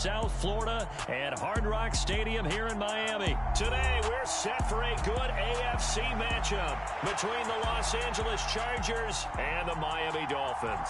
South Florida at Hard Rock Stadium here in Miami. Today, we're set for a good AFC matchup between the Los Angeles Chargers and the Miami Dolphins.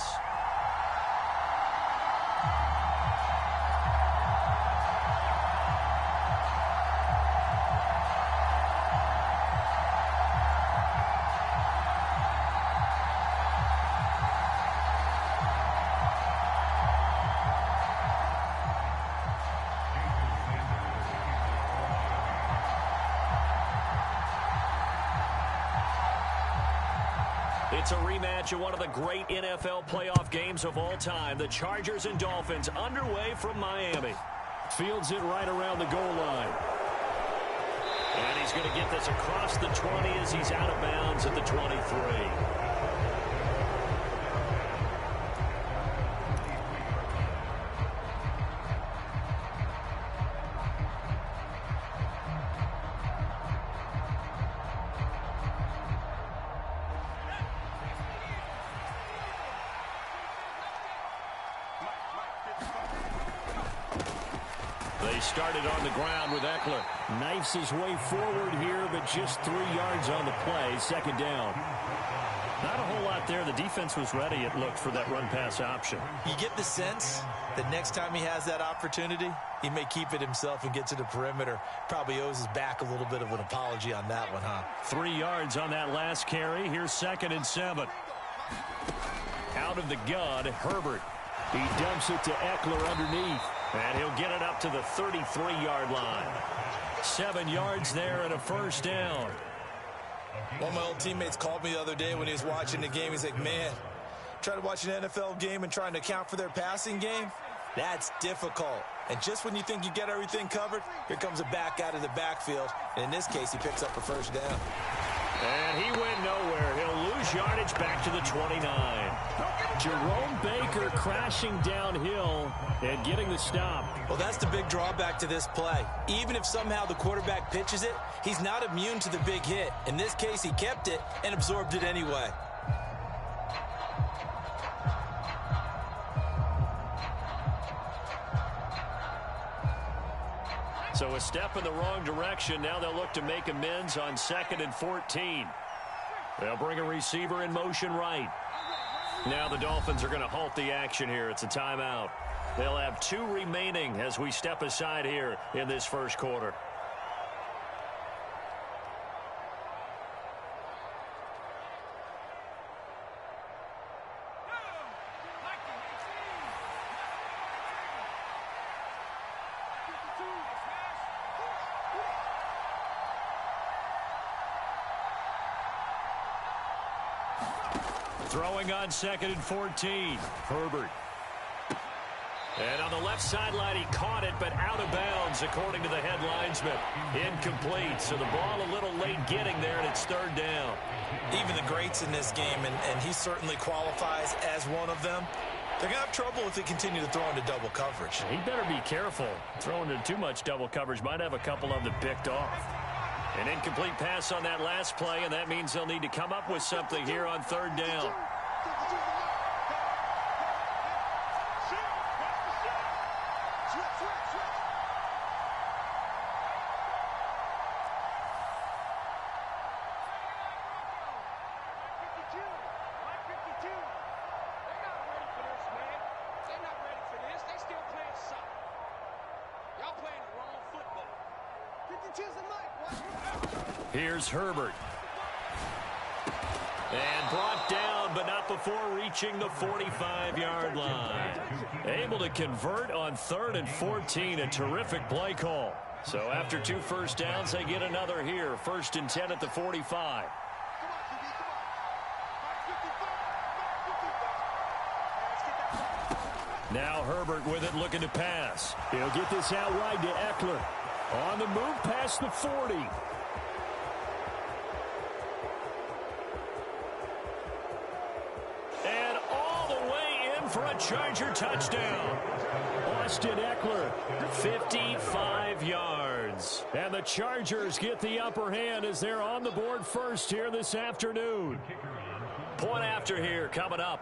It's a rematch of one of the great NFL playoff games of all time. The Chargers and Dolphins underway from Miami. Fields it right around the goal line. And he's going to get this across the 20 as he's out of bounds at the 23. Started on the ground with Eckler. Knifes his way forward here, but just 3 yards on the play. Second down. Not a whole lot there. The defense was ready, it looked, for that run-pass option. You get the sense that next time he has that opportunity, he may keep it himself and get to the perimeter. Probably owes his back a little bit of an apology on that one, huh? 3 yards on that last carry. Here's 2nd and 7. Out of the gun, Herbert. He dumps it to Eckler underneath. And he'll get it up to the 33-yard line. 7 yards there and a first down. One of my old teammates called me the other day when he was watching the game. He's like, man, trying to watch an NFL game and trying to account for their passing game, that's difficult. And just when you think you get everything covered, here comes a back out of the backfield. And in this case, he picks up a first down. And he went nowhere. He'll lose yardage back to the 29. Jerome Baker crashing downhill and getting the stop. Well, that's the big drawback to this play. Even if somehow the quarterback pitches it, he's not immune to the big hit. In this case, he kept it and absorbed it anyway. So a step in the wrong direction. Now they'll look to make amends on 2nd and 14. They'll bring a receiver in motion right. Now the Dolphins are going to halt the action here. It's a timeout. They'll have 2 remaining as we step aside here in this first quarter. Throwing on 2nd and 14. Herbert. And on the left sideline, he caught it, but out of bounds, according to the head linesman. Incomplete, so the ball a little late getting there, and it's 3rd down. Even the greats in this game, and he certainly qualifies as one of them, they're going to have trouble if they continue to throw into double coverage. He better be careful. Throwing into too much double coverage might have a couple of them picked off. An incomplete pass on that last play, and that means they'll need to come up with something here on 3rd down. Here's Herbert. And brought down, but not before reaching the 45-yard line. Able to convert on 3rd and 14. A terrific play call. So after 2 first downs, they get another here. 1st and 10 at the 45. Now Herbert with it, looking to pass. He'll get this out wide to Eckler. On the move past the 40. And all the way in for a Charger touchdown. Austin Eckler, 55 yards. And the Chargers get the upper hand as they're on the board first here this afternoon. Point after here coming up.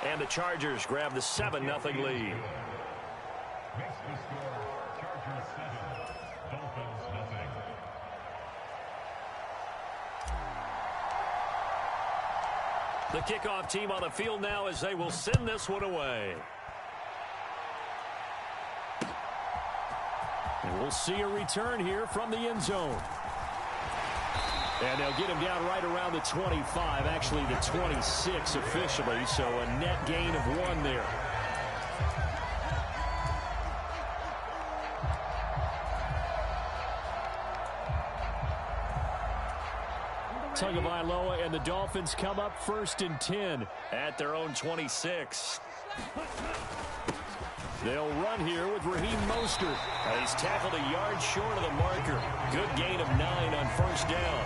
And the Chargers grab the 7-0 lead. The kickoff team on the field now as they will send this one away. And we'll see a return here from the end zone. And they'll get him down right around the 25, actually the 26 officially, so a net gain of 1 there. Tagovailoa and the Dolphins come up 1st and 10 at their own 26. They'll run here with Raheem Mostert. He's tackled a yard short of the marker. Good gain of 9 on 1st down.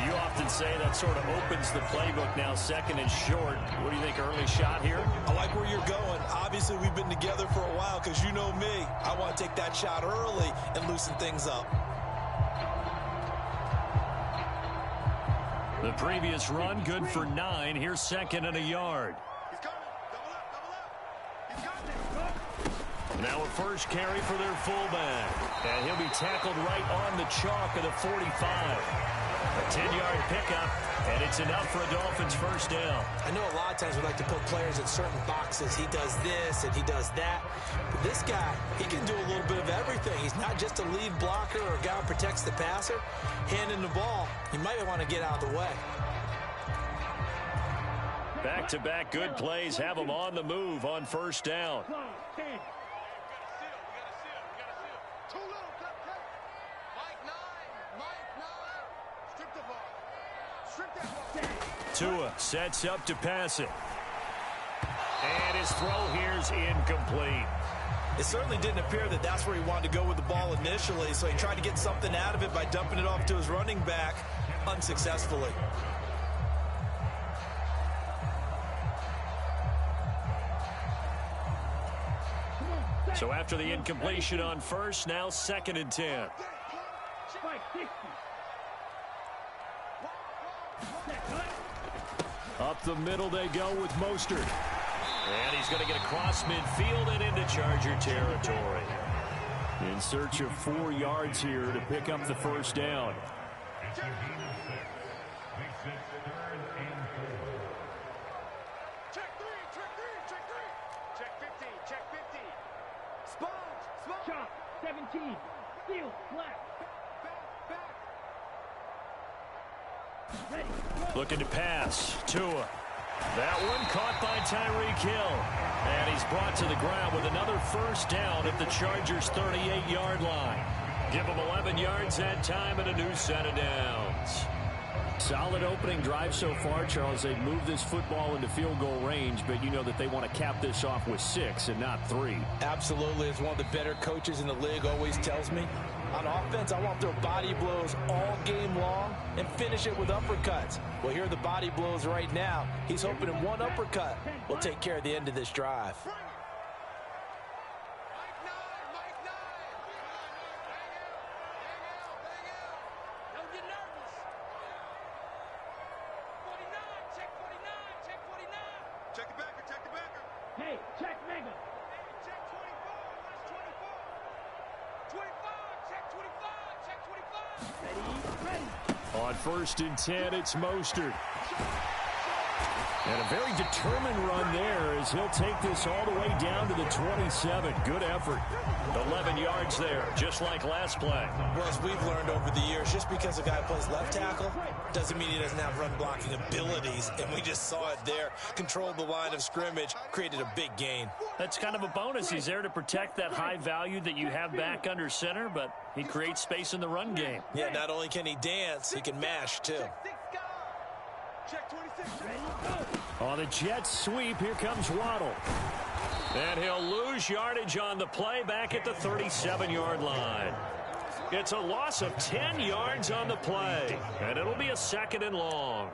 You often say that sort of opens the playbook now, 2nd and short. What do you think, early shot here? I like where you're going. Obviously, we've been together for a while because you know me. I want to take that shot early and loosen things up. The previous run, good for 9. Here's 2nd and a yard. Now a first carry for their fullback. And he'll be tackled right on the chalk of the 45. A 10-yard pickup, and it's enough for a Dolphins 1st down. I know a lot of times we like to put players in certain boxes. He does this and he does that. But this guy, he can do a little bit of everything. He's not just a lead blocker or a guy who protects the passer. Handing the ball, you might want to get out of the way. Back-to-back good plays have him on the move on 1st down. Tua sets up to pass it. And his throw here's incomplete. It certainly didn't appear that that's where he wanted to go with the ball initially, so he tried to get something out of it by dumping it off to his running back unsuccessfully. So after the incompletion on 1st, now 2nd and 10. Up the middle they go with Mostert. And he's going to get across midfield and into Charger territory. In search of 4 yards here to pick up the 1st down. Check 50. Sponge. Chop, 17. Steal, flat. Looking to pass. Tua. That one caught by Tyreek Hill. And he's brought to the ground with another 1st down at the Chargers' 38-yard line. Give them 11 yards that time and a new set of downs. Solid opening drive so far, Charles. They've moved this football into field goal range, but you know that they want to cap this off with 6 and not 3. Absolutely. As one of the better coaches in the league always tells me, on offense, I want to throw body blows all game long and finish it with uppercuts. Well, here are the body blows right now. He's hoping in one uppercut will take care of the end of this drive. Hey, check Mega. Check 24. What's 24? 25. Check 25. Check 25. Ready. On 1st and 10, it's Mostert. And a very determined run there as he'll take this all the way down to the 27. Good effort. 11 yards there, just like last play. Well, as we've learned over the years, just because a guy plays left tackle doesn't mean he doesn't have run blocking abilities. And we just saw it there. Controlled the line of scrimmage, created a big gain. That's kind of a bonus. He's there to protect that high value that you have back under center, but he creates space in the run game. Yeah, not only can he dance, he can mash too. Check 26. On the Jets sweep, here comes Waddle. And he'll lose yardage on the play back at the 37-yard line. It's a loss of 10 yards on the play, and it'll be a 2nd and long.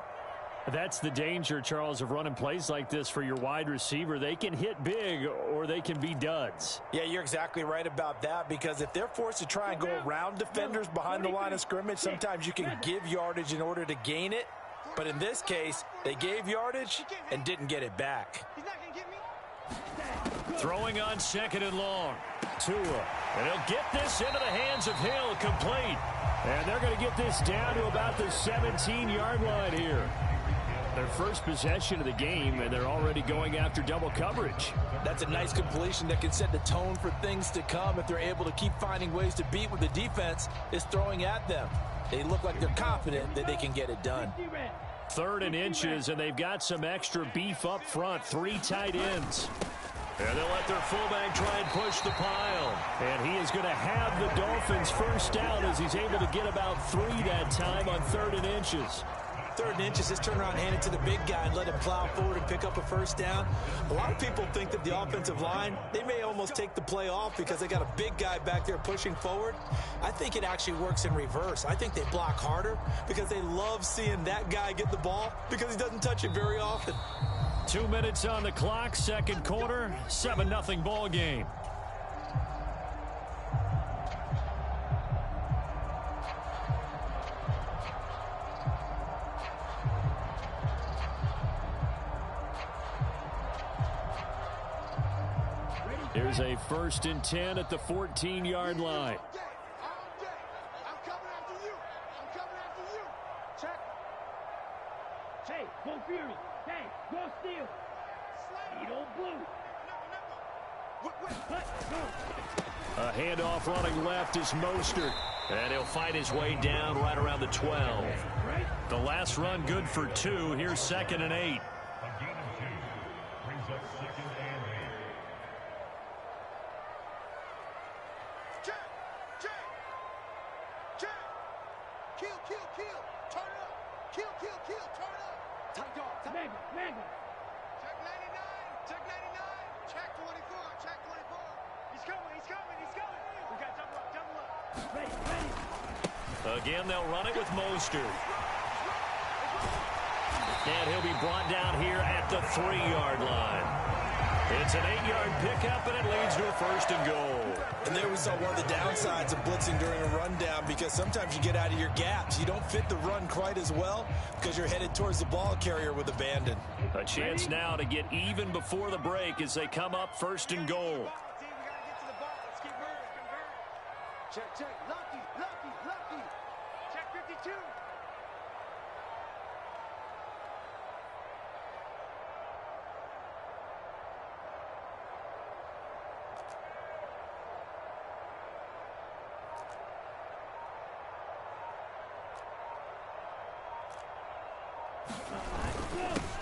That's the danger, Charles, of running plays like this for your wide receiver. They can hit big or they can be duds. Yeah, you're exactly right about that, because if they're forced to try and go around defenders behind the line of scrimmage, sometimes you can give yardage in order to gain it. But in this case, they gave yardage and didn't get it back. He's not going to get me. Throwing on 2nd and long. Tua. And he'll get this into the hands of Hill, complete. And they're going to get this down to about the 17-yard line here. Their first possession of the game, and they're already going after double coverage. That's a nice completion that can set the tone for things to come if they're able to keep finding ways to beat what the defense is throwing at them. They look like they're confident that they can get it done. 3rd and inches, and they've got some extra beef up front. 3 tight ends. And they'll let their fullback try and push the pile. And he is going to have the Dolphins first down as he's able to get about 3 that time on 3rd and inches. 3rd and inches, just turn around, hand it to the big guy, and let him plow forward and pick up a first down. A lot of people think that the offensive line, they may almost take the play off because they got a big guy back there pushing forward. I think it actually works in reverse. I think they block harder because they love seeing that guy get the ball because he doesn't touch it very often. 2 minutes on the clock, 2nd quarter, 7-0 ball game. Here's a 1st and 10 at the 14-yard line. I'm coming after you. I'm coming after you. Check. Hey, go Fury. Hey, go Steel. You don't blue. A handoff running left is Mostert. And he'll fight his way down right around the 12. The last run good for 2. Here's 2nd and 8. Again, they'll run it with Mostert. And he'll be brought down here at the 3-yard line. It's an 8-yard pickup, and it leads to a 1st and goal. And there we saw one of the downsides of blitzing during a rundown because sometimes you get out of your gaps. You don't fit the run quite as well because you're headed towards the ball carrier with abandon. A chance now to get even before the break as they come up 1st and goal. Check, check. Lucky, lucky, lucky. Check 52.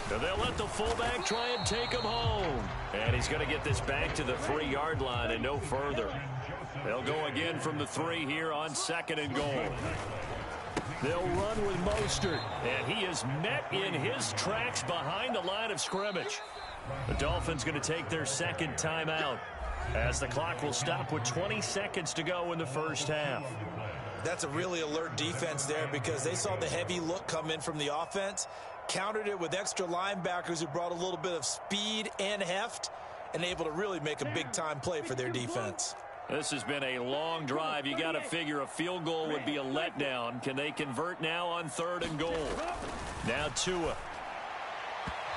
So they'll let the fullback try and take him home. And he's going to get this back to the 3-yard line and no further. They'll go again from the 3 here on 2nd and goal. They'll run with Mostert, and he is met in his tracks behind the line of scrimmage. The Dolphins going to take their 2nd timeout as the clock will stop with 20 seconds to go in the first half. That's a really alert defense there because they saw the heavy look come in from the offense, countered it with extra linebackers who brought a little bit of speed and heft, and able to really make a big-time play for their defense. This has been a long drive. You got to figure a field goal would be a letdown. Can they convert now on 3rd and goal? Now Tua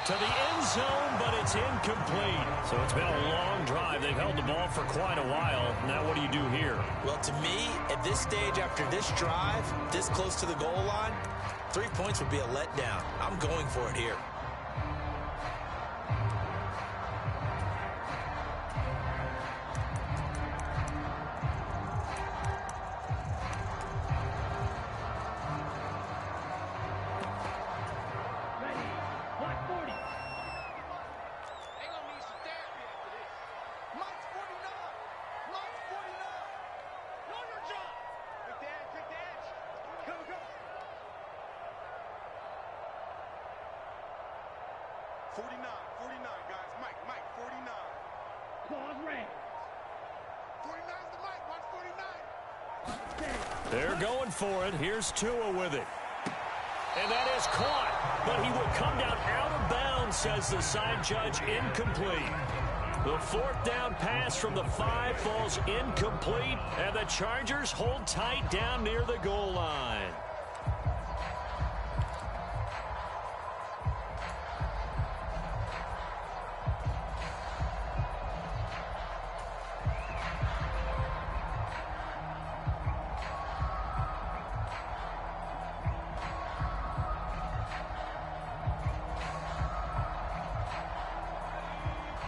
to the end zone, but it's incomplete. So it's been a long drive. They've held the ball for quite a while. Now what do you do here? Well, to me, at this stage, after this drive, this close to the goal line, 3 points would be a letdown. I'm going for it here. They're going for it. Here's Tua with it. And that is caught, but he will come down out of bounds, says the side judge, incomplete. The 4th down pass from the 5 falls incomplete, and the Chargers hold tight down near the goal line.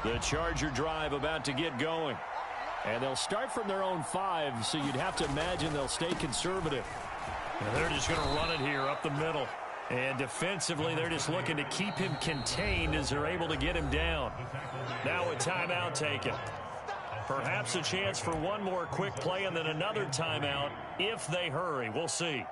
The Charger drive about to get going. And they'll start from their own 5, so you'd have to imagine they'll stay conservative. And they're just going to run it here up the middle. And defensively, they're just looking to keep him contained as they're able to get him down. Now a timeout taken. Perhaps a chance for one more quick play and then another timeout if they hurry. We'll see.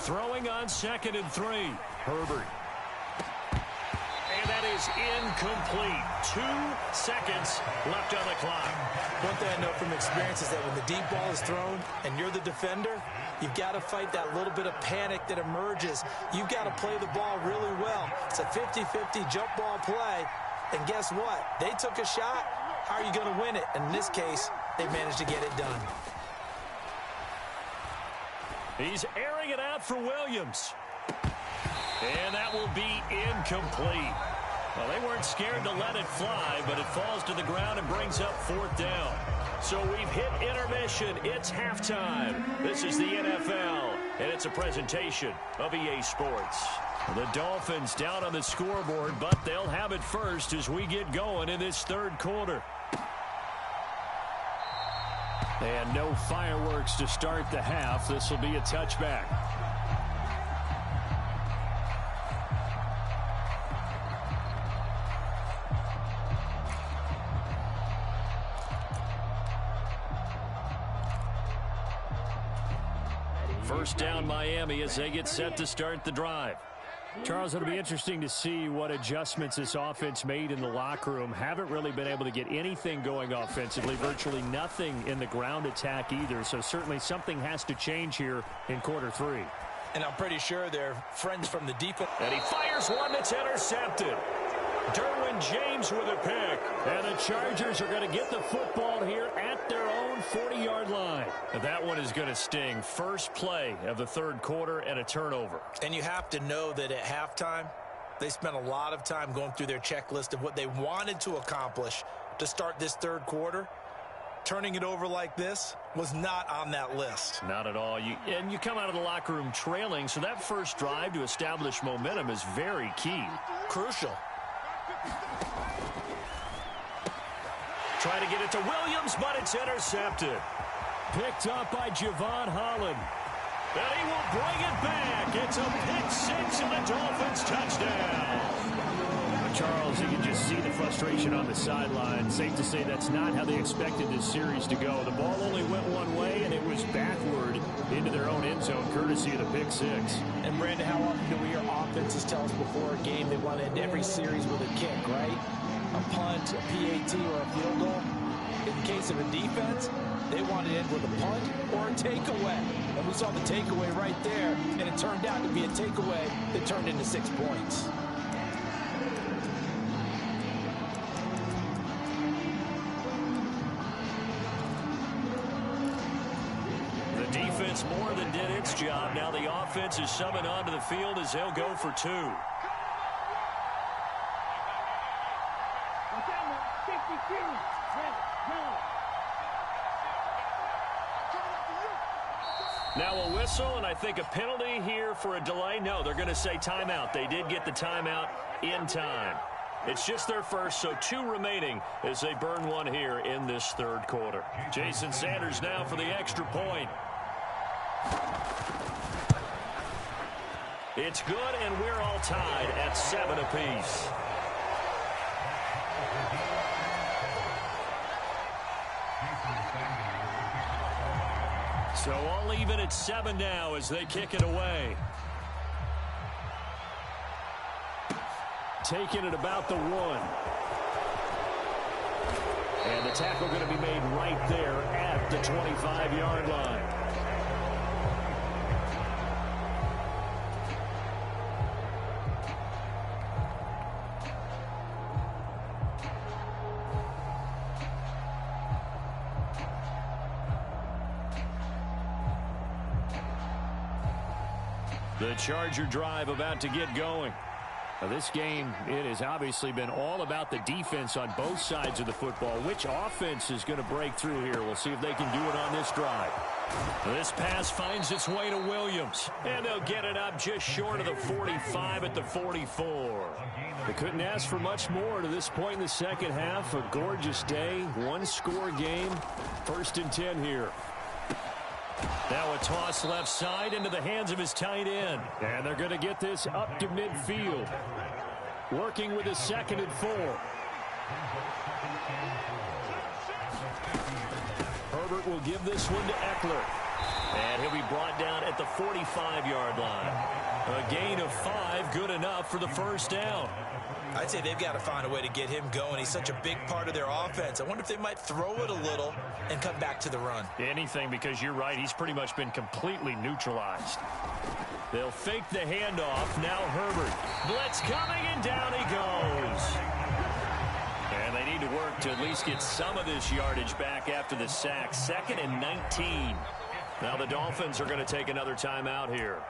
Throwing on 2nd and 3. Herbert. And that is incomplete. 2 seconds left on the clock. One thing I know from experience is that when the deep ball is thrown and you're the defender, you've got to fight that little bit of panic that emerges. You've got to play the ball really well. It's a 50-50 jump ball play. And guess what? They took a shot. How are you going to win it? And in this case, they managed to get it done. He's airing it out for Williams. And that will be incomplete. Well, they weren't scared to let it fly, but it falls to the ground and brings up 4th down. So we've hit intermission. It's halftime. This is the NFL, and it's a presentation of EA Sports. The Dolphins down on the scoreboard, but they'll have it first as we get going in this 3rd quarter. And no fireworks to start the half. This will be a touchback. First down, Miami, as they get set to start the drive. Charles, it'll be interesting to see what adjustments this offense made in the locker room. Haven't really been able to get anything going offensively, virtually nothing in the ground attack either. So certainly something has to change here in quarter 3. And I'm pretty sure they're friends from the defense. And he fires one that's intercepted. Derwin James with a pick. And the Chargers are going to get the football here at their own 40-yard line. And that one is going to sting. First play of the 3rd quarter and a turnover. And you have to know that at halftime, they spent a lot of time going through their checklist of what they wanted to accomplish to start this 3rd quarter. Turning it over like this was not on that list. Not at all. And you come out of the locker room trailing, so that first drive to establish momentum is very key. Crucial. Trying to get it to Williams, but it's intercepted. Picked up by Javon Holland. And he will bring it back. It's a pick 6 and the Dolphins touchdown. Charles, you can just see the frustration on the sideline. Safe to say that's not how they expected this series to go. The ball only went one way, and it was backward into their own end zone, courtesy of the pick 6. And, Brandon, how often do we hear offenses tell us before a game they want to end every series with a kick, right? A punt, a PAT, or a field goal. In the case of a defense, they want to end with a punt or a takeaway. And we saw the takeaway right there, and it turned out to be a takeaway that turned into 6 points. The defense more than did its job. Now the offense is summoned onto the field as they'll go for 2. Now a whistle, and I think a penalty here for a delay. No, they're going to say timeout. They did get the timeout in time. It's just their first, so 2 remaining as they burn one here in this 3rd quarter. Jason Sanders now for the extra point. It's good, and we're all tied at 7 apiece. So all even at 7 now as they kick it away. Taking it about the 1. And the tackle going to be made right there at the 25-yard line. The Charger drive about to get going. Now, this game, it has obviously been all about the defense on both sides of the football. Which offense is going to break through here? We'll see if they can do it on this drive. This pass finds its way to Williams, and they'll get it up just short of the 45 at the 44. They couldn't ask for much more to this point in the second half. A gorgeous day, one-score game, 1st and 10 here. Now a toss left side into the hands of his tight end. And they're going to get this up to midfield. Working with a 2nd and 4. Herbert will give this one to Eckler. And he'll be brought down at the 45-yard line. A gain of 5, good enough for the first down. I'd say they've got to find a way to get him going. He's such a big part of their offense. I wonder if they might throw it a little and come back to the run. Anything, because you're right. He's pretty much been completely neutralized. They'll fake the handoff. Now Herbert. Blitz coming, and down he goes. And they need to work to at least get some of this yardage back after the sack. 2nd and 19. Now the Dolphins are going to take another timeout here.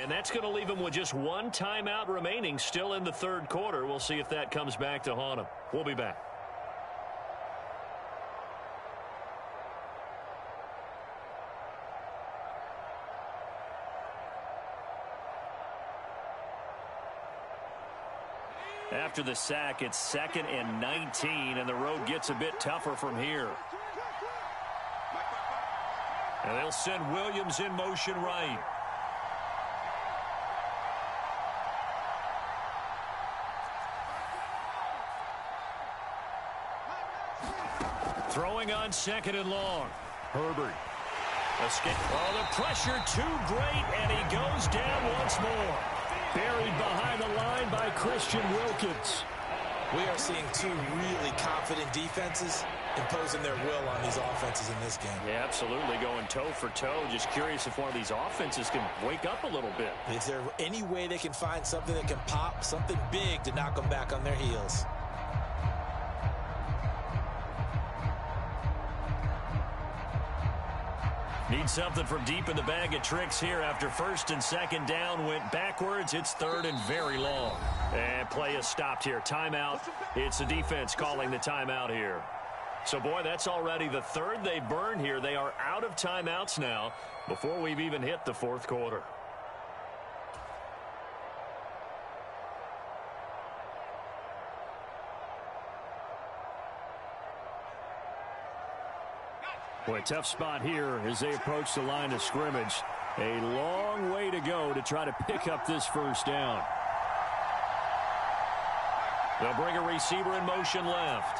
And that's going to leave him with just one timeout remaining still in the third quarter. We'll see if that comes back to haunt him. We'll be back. After the sack, it's 2nd and 19, and the road gets a bit tougher from here. And they'll send Williams in motion right. Throwing on 2nd and long. Herbert. Escape. Oh, the pressure too great, and he goes down once more. Buried behind the line by Christian Wilkins. We are seeing two really confident defenses imposing their will on these offenses in this game. Yeah, absolutely, going toe for toe. Just curious if one of these offenses can wake up a little bit. Is there any way they can find something that can pop, something big to knock them back on their heels? Need something from deep in the bag of tricks here after 1st and 2nd down. Went backwards. It's 3rd and very long. And play is stopped here. Timeout. It's the defense calling the timeout here. So, boy, that's already the 3rd they've burned here. They are out of timeouts now before we've even hit the 4th quarter. Boy, a tough spot here as they approach the line of scrimmage. A long way to go to try to pick up this first down. They'll bring a receiver in motion left.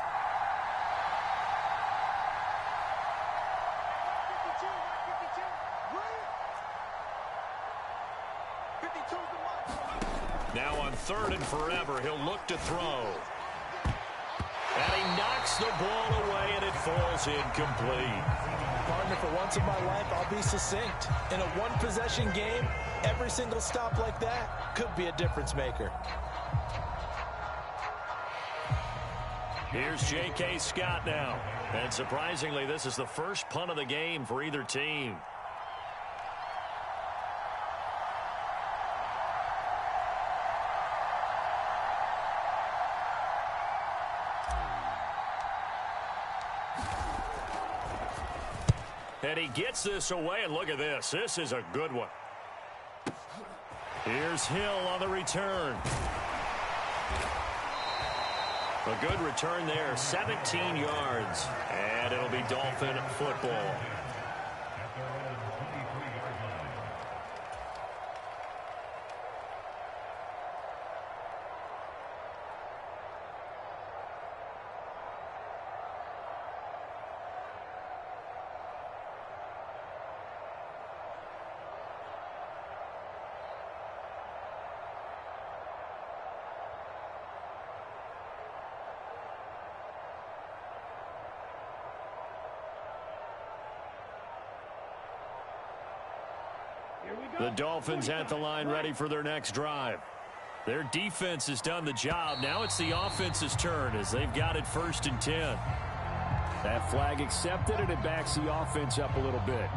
Now on 3rd and forever, he'll look to throw. And he knocks the ball away, and it falls incomplete. Partner, for once in my life, I'll be succinct. In a one-possession game, every single stop like that could be a difference maker. Here's J.K. Scott now. And surprisingly, this is the first punt of the game for either team. And he gets this away, and look at this. This is a good one. Here's Hill on the return. A good return there, 17 yards. And it'll be Dolphin football. The Dolphins at the line ready for their next drive. Their defense has done the job. Now it's the offense's turn as they've got it 1st and 10. That flag accepted, and it backs the offense up a little bit.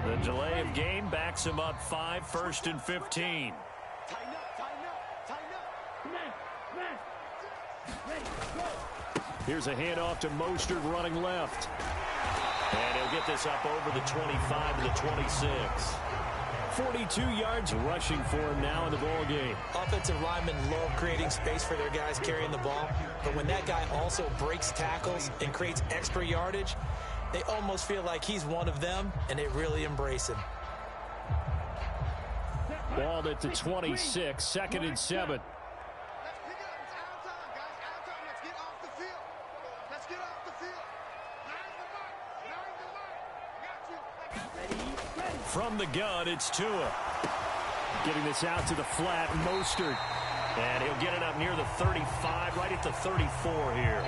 The delay of game backs him up 5, 1st and 15. Here's a handoff to Mostert running left. And he'll get this up over the 25 to the 26. 42 yards rushing for him now in the ball game. Offensive linemen love creating space for their guys carrying the ball. But when that guy also breaks tackles and creates extra yardage, they almost feel like he's one of them, and they really embrace him. Balled at the 26, 2nd and 7. From the gun, it's Tua. Getting this out to the flat, Mostert. And he'll get it up near the 35, right at the 34 here.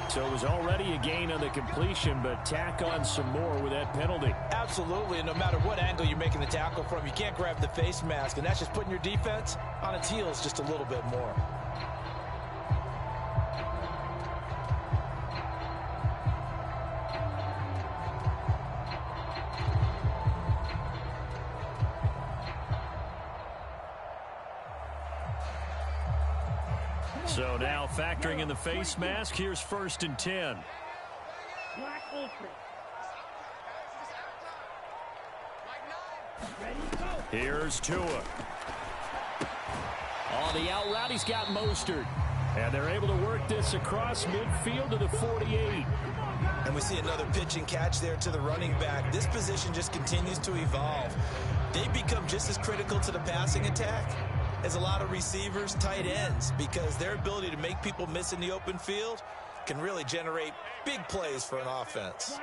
So it was already a gain on the completion, but tack on some more with that penalty. Absolutely, and no matter what angle you're making the tackle from, you can't grab the face mask, and that's just putting your defense on its heels just a little bit more. So now factoring in the face mask, here's 1st and 10. Here's Tua. On the out route, he's got Mostert. And they're able to work this across midfield to the 48. And we see another pitch and catch there to the running back. This position just continues to evolve. They become just as critical to the passing attack as a lot of receivers, tight ends, because their ability to make people miss in the open field can really generate big plays for an offense.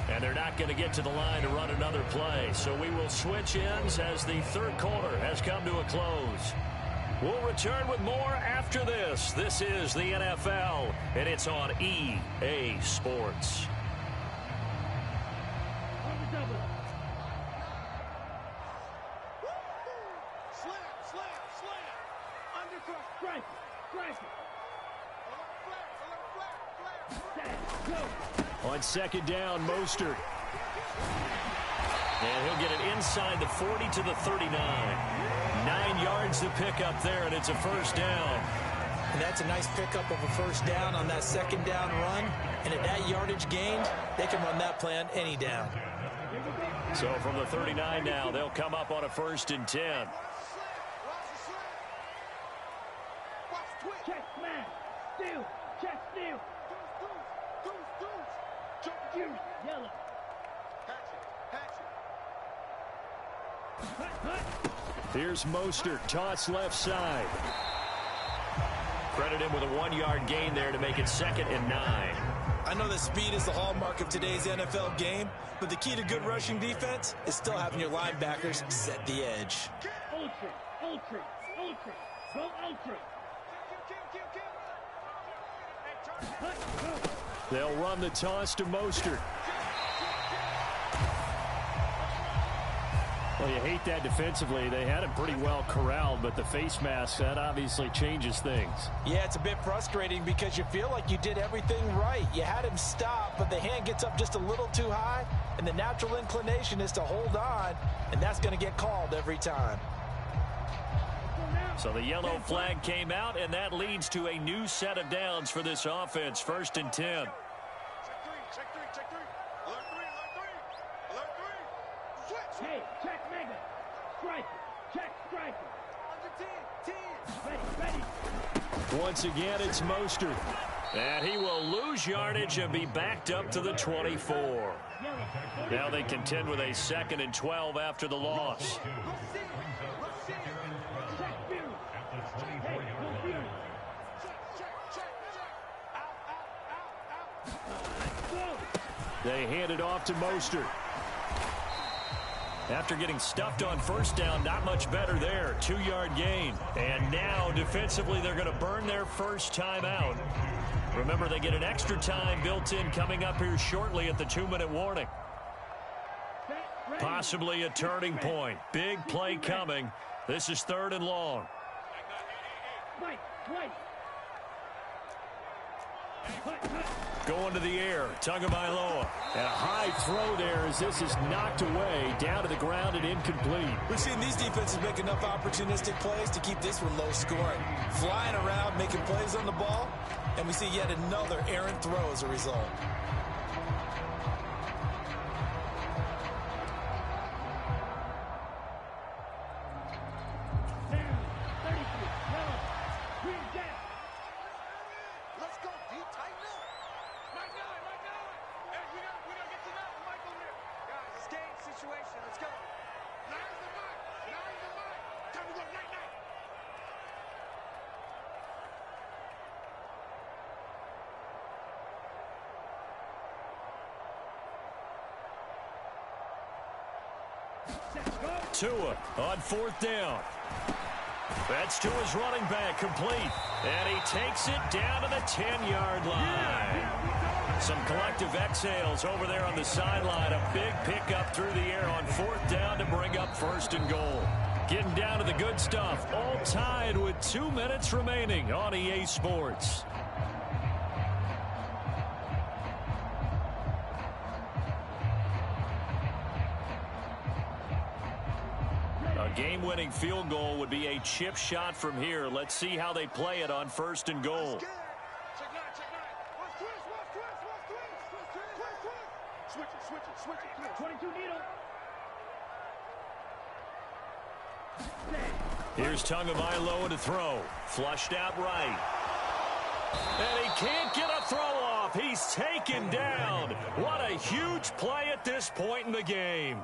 And they're not going to get to the line to run another play. So we will switch ends as the 3rd quarter has come to a close. We'll return with more after this. This is the NFL, and it's on EA Sports. On 2nd down, Mostert. And he'll get it inside the 40 to the 39. 9 yards to pick up there, and it's a 1st down. And that's a nice pickup of a 1st down on that 2nd down run. And at that yardage gained, they can run that play on any down. So from the 39 now, they'll come up on a 1st and 10. Check smash. Steal. Check steal. Yellow. Here's Mostert, toss left side. Credit him with a 1-yard gain there to make it 2nd and 9. I know that speed is the hallmark of today's NFL game, but the key to good rushing defense is still having your linebackers set the edge. Ultra. Go ultra. They'll run the toss to Mostert. Well, you hate that defensively. They had him pretty well corralled, but the face mask, that obviously changes things. Yeah, it's a bit frustrating because you feel like you did everything right. You had him stop, but the hand gets up just a little too high, and the natural inclination is to hold on, and that's going to get called every time. So the yellow flag came out, and that leads to a new set of downs for this offense. 1st and 10. Check three. Alert three. Switch. Hey, check mega. Striker. Check striker. Under 10. Ready. Once again, it's Mostert. And he will lose yardage and be backed up to the 24. Now they contend with a 2nd and 12 after the loss. They hand it off to Mostert. After getting stuffed on 1st down, not much better there. 2-yard gain. And now, defensively, they're going to burn their first time out. Remember, they get an extra time built in coming up here shortly at the 2-minute warning. Possibly a turning point. Big play coming. This is 3rd and long. Going to the air, Tagovailoa. And a high throw there as this is knocked away, down to the ground and incomplete. We've seen these defenses make enough opportunistic plays to keep this one low scoring. Flying around, making plays on the ball, and we see yet another errant throw as a result. Tua on 4th down. That's Tua's running back, complete. And he takes it down to the 10-yard line. Some collective exhales over there on the sideline. A big pickup through the air on 4th down to bring up 1st and goal. Getting down to the good stuff. All tied with 2 minutes remaining on EA Sports. Game-winning field goal would be a chip shot from here. Let's see how they play it on 1st and goal. Check Switch it. 22 needle. Here's Tagovailoa to throw. Flushed out right. And he can't get a throw off. He's taken down. What a huge play at this point in the game.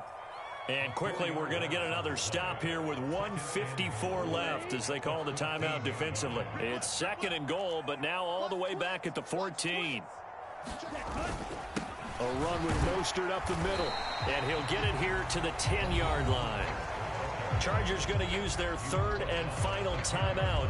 And quickly, we're going to get another stop here with 1:54 left as they call the timeout defensively. It's 2nd and goal, but now all the way back at the 14. A run with Mostert up the middle, and he'll get it here to the 10-yard line. Chargers going to use their 3rd and final timeout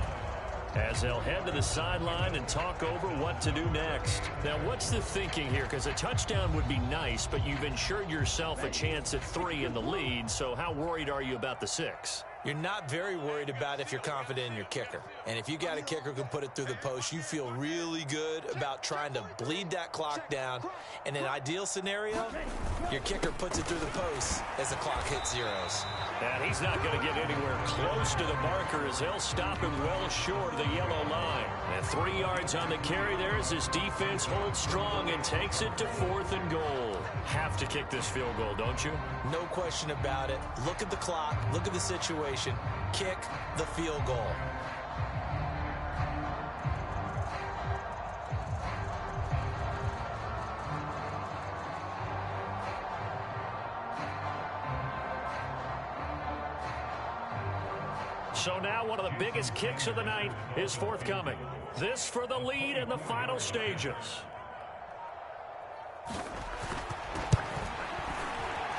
as they'll head to the sideline and talk over what to do next. Now, what's the thinking here? Because a touchdown would be nice, but you've ensured yourself a chance at 3 in the lead, so how worried are you about the 6? You're not very worried about if you're confident in your kicker. And if you got a kicker who can put it through the post, you feel really good about trying to bleed that clock down. In an ideal scenario, your kicker puts it through the post as the clock hits zeros. And he's not going to get anywhere close to the marker as they'll stop him well short of the yellow line. And 3 yards on the carry there as his defense holds strong and takes it to 4th and goal. Have to kick this field goal, don't you? No question about it. Look at the clock. Look at the situation. Kick the field goal. So now one of the biggest kicks of the night is forthcoming. This for the lead in the final stages.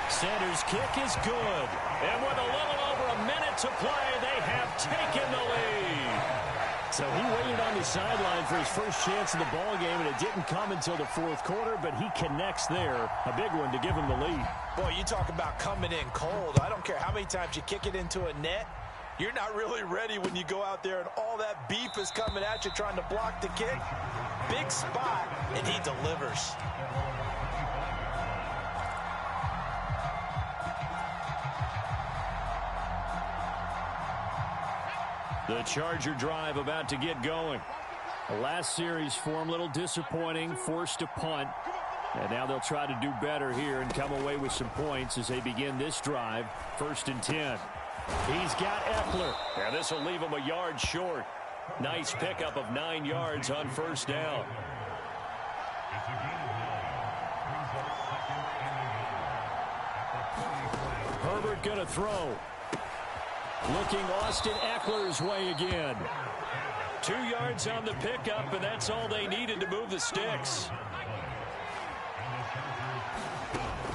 Sanders' kick is good. And with a little over a minute to play, they have taken the lead. So he waited on the sideline for his first chance in the ball game, and it didn't come until the fourth quarter, but he connects there. A big one to give him the lead. Boy, you talk about coming in cold. I don't care how many times you kick it into a net. You're not really ready when you go out there and all that beef is coming at you trying to block the kick. Big spot, and he delivers. The Charger drive about to get going. The last series for him, a little disappointing, forced to punt. And now they'll try to do better here and come away with some points as they begin this drive, 1st and 10. He's got Eckler. And this will leave him a yard short. Nice pickup of 9 yards on 1st down. Herbert going to throw. Looking Austin Eckler's way again. 2 yards on the pickup, and that's all they needed to move the sticks.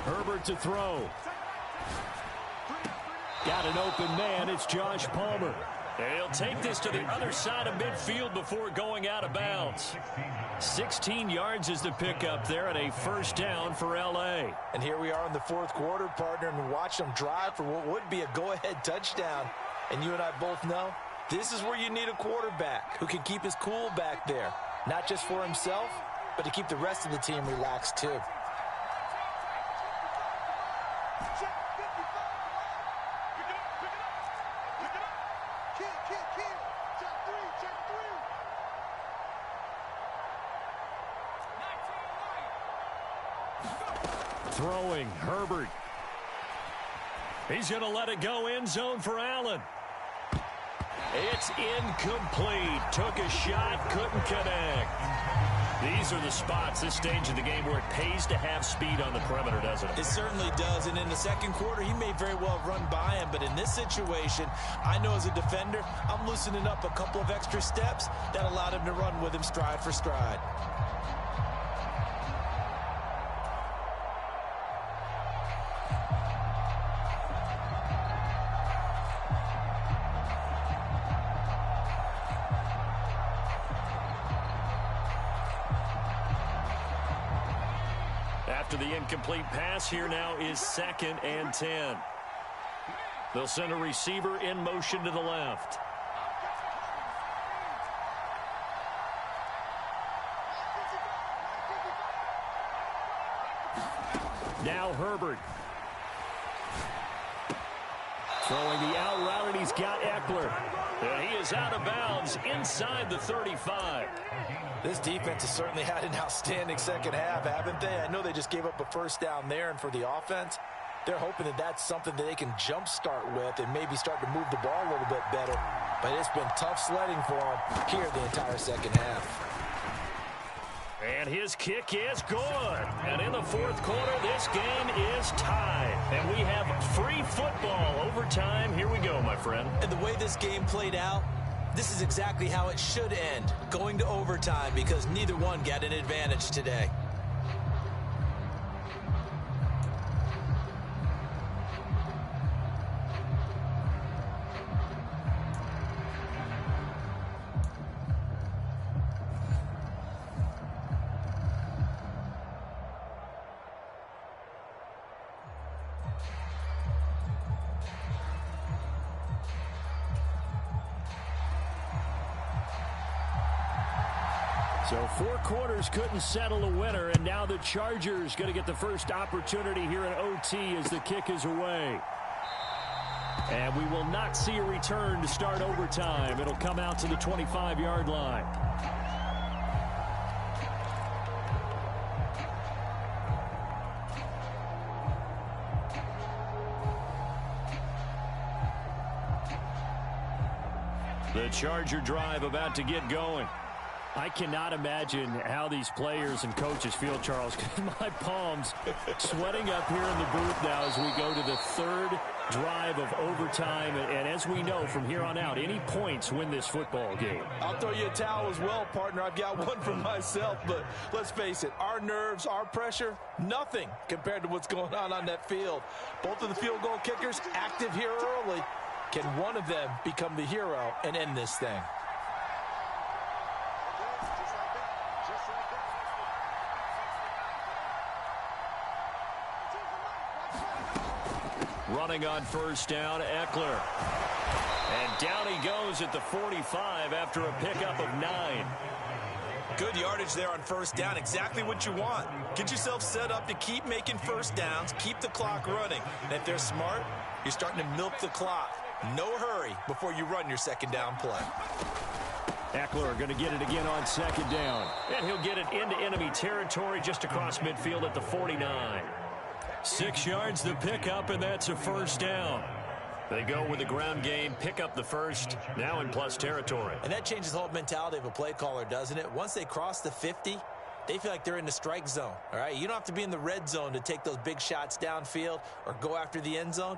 Herbert to throw. Got an open man. It's Josh Palmer. And he'll take this to the other side of midfield before going out of bounds. 16 yards is the pickup there, and a 1st down for L.A. And here we are in the 4th quarter, partner, and watch them drive for what would be a go-ahead touchdown. And you and I both know this is where you need a quarterback who can keep his cool back there. Not just for himself, but to keep the rest of the team relaxed too. Throwing, Herbert. He's going to let it go end zone for Allen. It's incomplete. Took a shot, couldn't connect. These are the spots, this stage of the game, where it pays to have speed on the perimeter, doesn't it? It certainly does, and in the 2nd quarter, he may very well run by him, but in this situation, I know as a defender, I'm loosening up a couple of extra steps that allowed him to run with him stride for stride. After the incomplete pass, here now is 2nd and 10. They'll send a receiver in motion to the left. Now Herbert. Throwing the out route, and he's got Eckler. And he is out of bounds inside the 35. This defense has certainly had an outstanding 2nd half, haven't they? I know they just gave up a 1st down there, and for the offense, they're hoping that that's something that they can jumpstart with and maybe start to move the ball a little bit better. But it's been tough sledding for them here the entire 2nd half. And his kick is good. And in the 4th quarter, this game is tied. And we have free football overtime. Here we go, my friend. And the way this game played out, this is exactly how it should end, going to overtime, because neither one got an advantage today. So 4 quarters couldn't settle a winner, and now the Chargers going to get the first opportunity here in OT as the kick is away. And we will not see a return to start overtime. It'll come out to the 25-yard line. The Charger drive about to get going. I cannot imagine how these players and coaches feel, Charles. My palms sweating up here in the booth now as we go to the 3rd drive of overtime. And as we know, from here on out, any points win this football game. I'll throw you a towel as well, partner. I've got one for myself. But let's face it, our nerves, our pressure, nothing compared to what's going on that field. Both of the field goal kickers active here early. Can one of them become the hero and end this thing? Running on first down, Eckler. And down he goes at the 45 after a pickup of 9. Good yardage there on first down. Exactly what you want. Get yourself set up to keep making first downs, keep the clock running. And if they're smart, you're starting to milk the clock. No hurry before you run your second down play. Eckler going to get it again on second down. And he'll get it into enemy territory just across midfield at the 49. 6 yards the pickup, and that's a first down. They go with the ground game, pick up the first, now in plus territory. And that changes the whole mentality of a play caller, doesn't it? Once they cross the 50, they feel like they're in the strike zone, all right? You don't have to be in the red zone to take those big shots downfield or go after the end zone.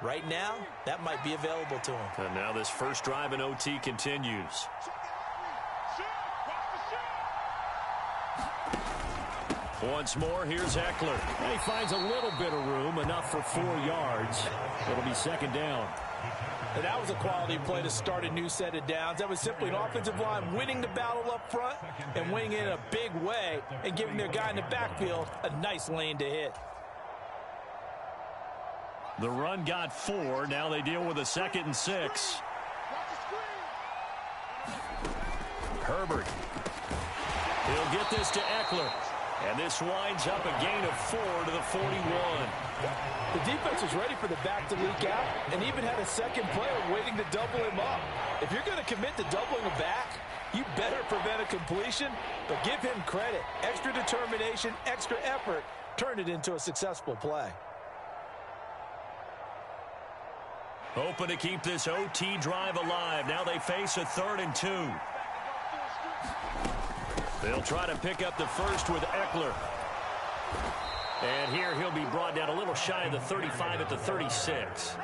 Right now, that might be available to them. And now this first drive in OT continues. Once more, here's Eckler. And he finds a little bit of room, enough for 4 yards. It'll be second down. And that was a quality play to start a new set of downs. That was simply an offensive line winning the battle up front and winning it in a big way and giving their guy in the backfield a nice lane to hit. The run got 4. Now they deal with a 2nd and 6. Herbert. He'll get this to Eckler. And this winds up a gain of 4 to the 41. The defense was ready for the back to leak out and even had a second player waiting to double him up. If you're going to commit to doubling a back, you better prevent a completion, but give him credit. Extra determination, extra effort, turned it into a successful play. Hoping to keep this OT drive alive. Now they face a 3rd and 2. They'll try to pick up the first with Eckler. And here he'll be brought down a little shy of the 35 at the 36.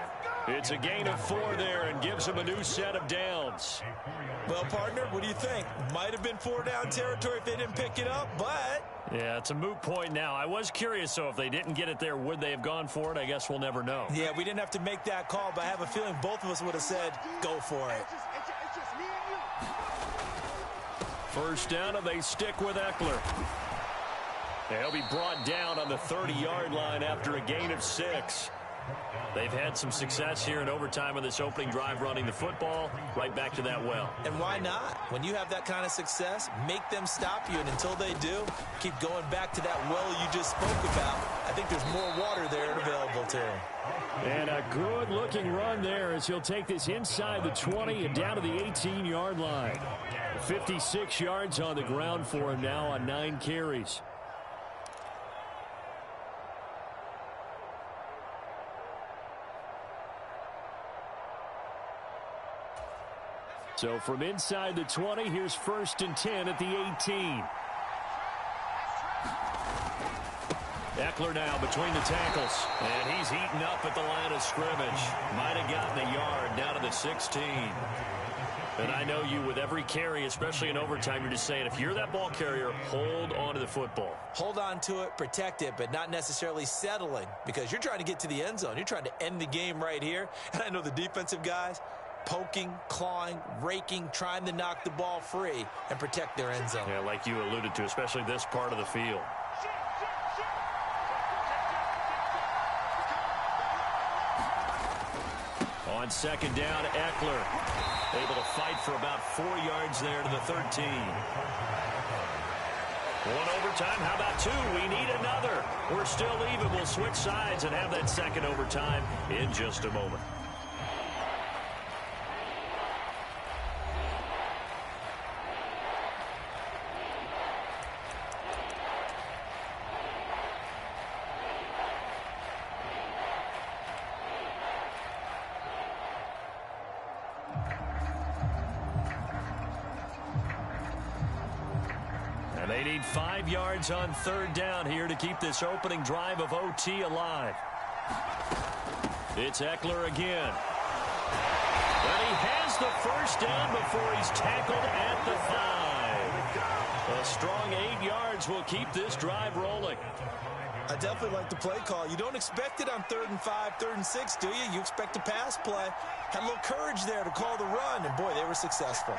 It's a gain of 4 there and gives him a new set of downs. Well, partner, what do you think? Might have been 4 down territory if they didn't pick it up, but... Yeah, it's a moot point now. I was curious, so if they didn't get it there, would they have gone for it? I guess we'll never know. Yeah, we didn't have to make that call, but I have a feeling both of us would have said, go for it. First down, and they stick with Eckler. He'll be brought down on the 30-yard line after a gain of 6. They've had some success here in overtime on this opening drive running the football. Right back to that well. And why not? When you have that kind of success, make them stop you. And until they do, keep going back to that well you just spoke about. I think there's more water there available to him. And a good-looking run there as he'll take this inside the 20 and down to the 18-yard line. 56 yards on the ground for him now on 9 carries. So from inside the 20, here's 1st and 10 at the 18. Eckler now between the tackles. And he's eaten up at the line of scrimmage. Might have gotten a yard down to the 16. And I know you, with every carry, especially in overtime, you're just saying, if you're that ball carrier, hold on to the football. Hold on to it, protect it, but not necessarily settling, because you're trying to get to the end zone. You're trying to end the game right here. And I know the defensive guys, poking, clawing, raking, trying to knock the ball free and protect their end zone. Yeah, like you alluded to, especially this part of the field. On second down, Eckler able to fight for about 4 yards there to the 13. One overtime. How about 2? We need another. We're still even. We'll switch sides and have that second overtime in just a moment. They need 5 yards on third down here to keep this opening drive of OT alive. It's Eckler again. And he has the first down before he's tackled at the 5. A strong 8 yards will keep this drive rolling. I definitely like the play call. You don't expect it on 3rd and 5, 3rd and 6, do you? You expect a pass play. Had a little courage there to call the run, and boy, they were successful.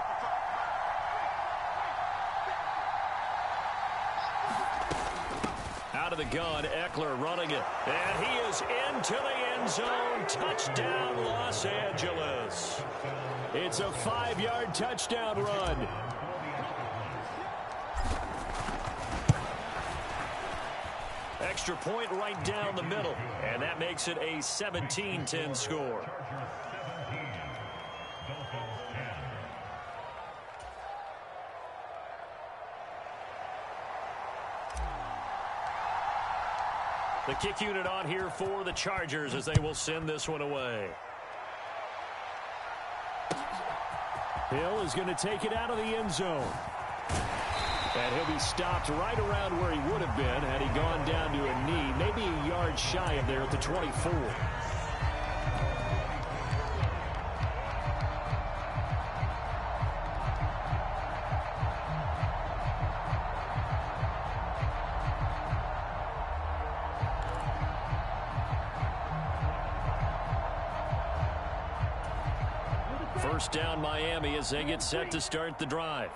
Out out of the gun. Eckler running it. And he is into the end zone. Touchdown, Los Angeles. It's a 5-yard touchdown run. Extra point right down the middle. And that makes it a 17-10 score. The kick unit on here for the Chargers as they will send this one away. Hill is going to take it out of the end zone. And he'll be stopped right around where he would have been had he gone down to a knee, maybe a yard shy of there at the 24. First down Miami as they get set to start the drive.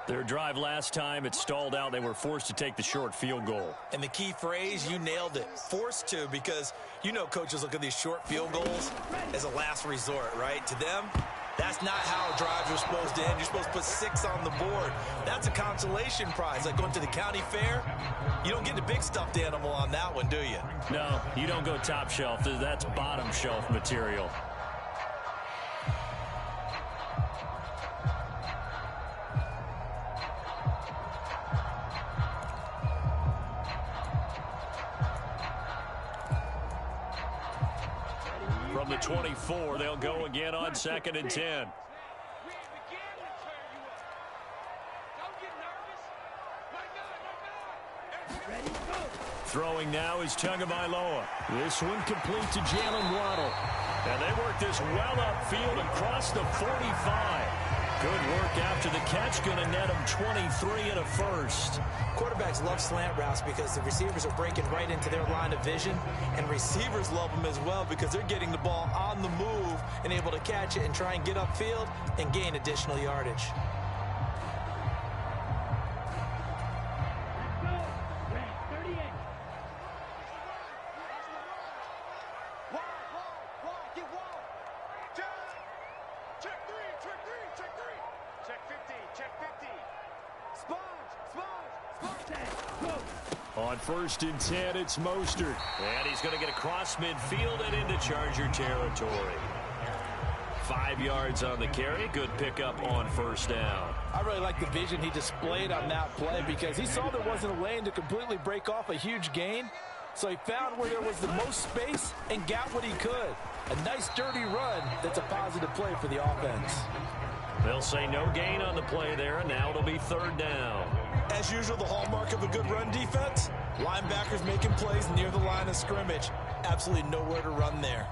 Their drive last time, it stalled out. They were forced to take the short field goal. And the key phrase, you nailed it. Forced to, because you know coaches look at these short field goals as a last resort, right? To them, that's not how drives are supposed to end. You're supposed to put 6 on the board. That's a consolation prize. Like going to the county fair, you don't get the big stuffed animal on that one, do you? No, you don't go top shelf. That's bottom shelf material. From the 24, they'll go again on 2nd and 10. Throwing now is Tagovailoa. This one complete to Jalen Waddle. And they work this well upfield across the 45. Good work after the catch. Going to net him 23 and a first. Quarterbacks love slant routes because the receivers are breaking right into their line of vision. And receivers love them as well because they're getting the ball on the move and able to catch it and try and get upfield and gain additional yardage. On 1st and 10, it's Mostert. And he's going to get across midfield and into Charger territory. 5 yards on the carry. Good pickup on 1st down. I really like the vision he displayed on that play because he saw there wasn't a lane to completely break off a huge gain. So he found where there was the most space and got what he could. A nice dirty run that's a positive play for the offense. They'll say no gain on the play there, and now it'll be 3rd down. As usual, the hallmark of a good run defense, linebackers making plays near the line of scrimmage. Absolutely nowhere to run there.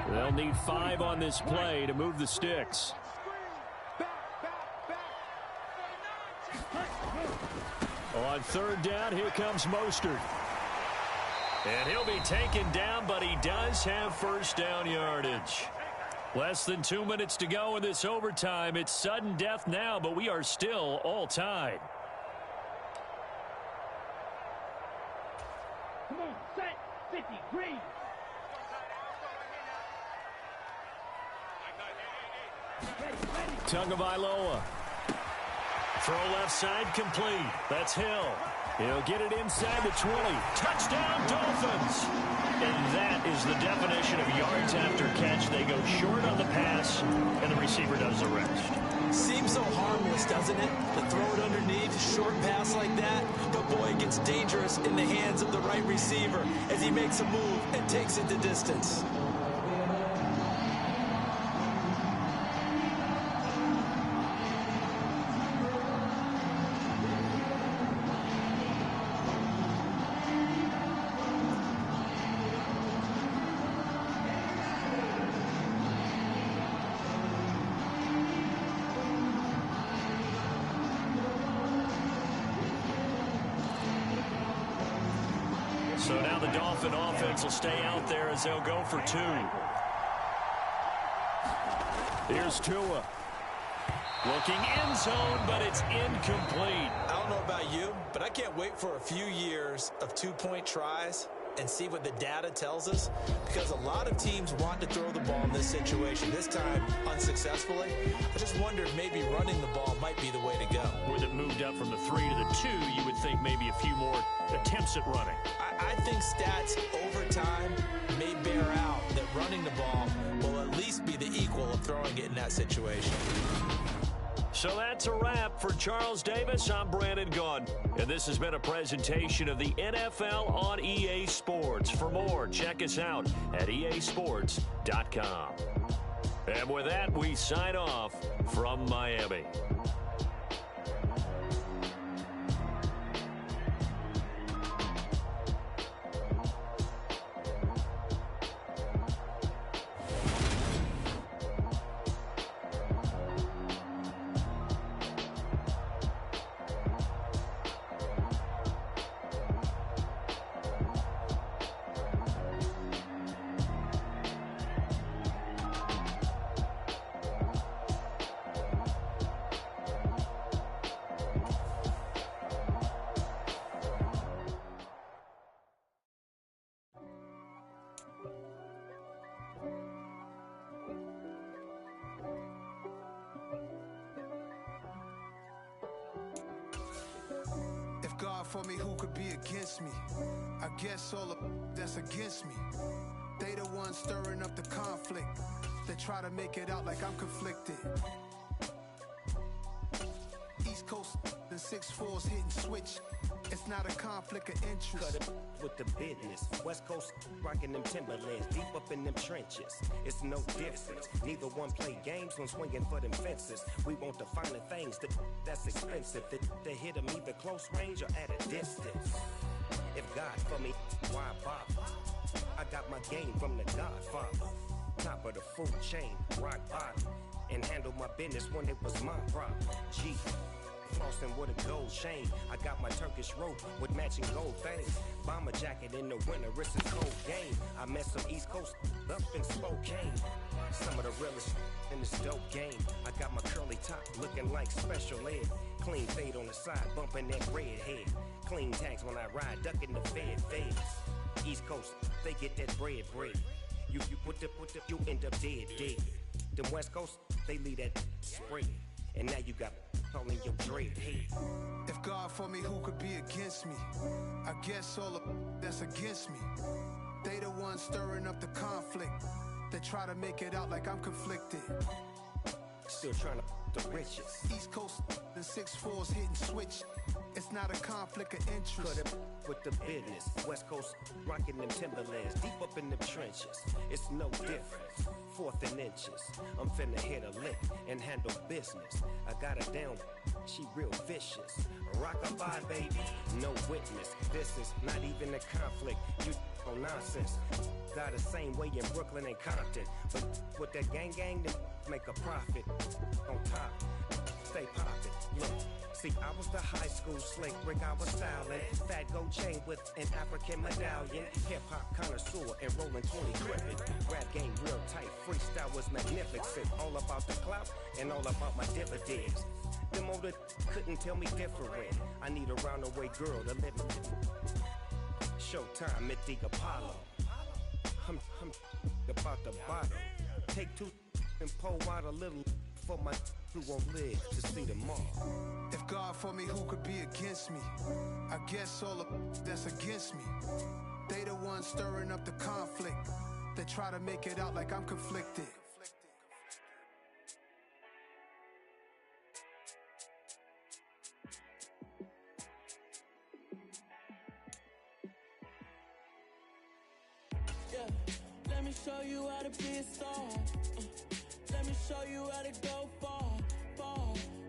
They'll need 5 on this play to move the sticks. On 3rd down, here comes Mostert. And he'll be taken down, but he does have 1st down yardage. Less than 2 minutes to go in this overtime. It's sudden death now, but we are still all tied. Come on, set, 50, green. Tagovailoa. Throw left side complete. That's Hill. He'll get it inside the 20. Touchdown, Dolphins! And that is the definition of yards after catch. They go short on the pass, and the receiver does the rest. Seems so harmless, doesn't it? To throw it underneath, short pass like that. But boy, it gets dangerous in the hands of the right receiver as he makes a move and takes it the distance. So now the Dolphin offense will stay out there as they'll go for 2. Here's Tua. Looking end zone, but it's incomplete. I don't know about you, but I can't wait for a few years of two-point tries and see what the data tells us, because a lot of teams want to throw the ball in this situation, this time unsuccessfully. I just wonder if maybe running the ball might be the way to go. With it moved up from the 3 to the 2, you would think maybe a few more attempts at running. I think stats over time may bear out that running the ball will at least be the equal of throwing it in that situation. So that's a wrap for Charles Davis. I'm Brandon Gunn, and this has been a presentation of the NFL on EA Sports. For more, check us out at easports.com. And with that, we sign off from Miami. God for me, who could be against me? I guess all of that's against me. They the ones stirring up the conflict. They try to make it out like I'm conflicted. East Coast, the 6'4's hitting switch. It's not a conflict of interest. Cut it with the business. West Coast rocking them Timberlands, deep up in them trenches. It's no difference. Neither one play games when swinging for them fences. We want the finer things that's expensive. To hit them either close range or at a distance. If God for me, why bother? I got my game from the Godfather. Top of the food chain, rock bottom. And handle my business when it was my problem. G. Flossing with a gold chain. I got my Turkish rope with matching gold things. Bomber jacket in the winter, it's a cold game. I met some East Coast up in Spokane. Some of the realest in this dope game. I got my curly top looking like special ed. Clean fade on the side, bumping that red head. Clean tags when I ride, ducking the fades. East Coast, they get that bread. You end up dead. Them West Coast, they leave that spread. And now you got all in your dread head. If God for me, who could be against me? I guess all of that's against me. They the ones stirring up the conflict. They try to make it out like I'm conflicted. Still trying to the riches. East Coast, the 6'4's hitting switch. It's not a conflict of interest. Cut it with the business. West Coast rocking them Timberlands, deep up in them trenches. It's no difference. 4th and inches. I'm finna hit a lick and handle business. I got her down, she real vicious. Rock-a-bye, baby, no witness. This is not even a conflict. You on nonsense. Got the same way in Brooklyn and Compton. But with that gang, then make a profit. On top, stay poppin'. Look. See, I was the high school slick Rick, I was styling. Fat gold chain with an African medallion. Hip-hop connoisseur and rolling 20 crippin'. Rap game real tight, freestyle was magnificent. All about the clout and all about my dividends. Them older couldn't tell me different. I need a round-away girl to live with. Showtime at the Apollo. I'm about the bottom. Take 2 and pull out a little for my who won't live to see tomorrow. If God for me, who could be against me? I guess all of that's against me. They the ones stirring up the conflict. They try to make it out like I'm conflicted. Yeah, let me show you how to be a star. Let me show you how to go far.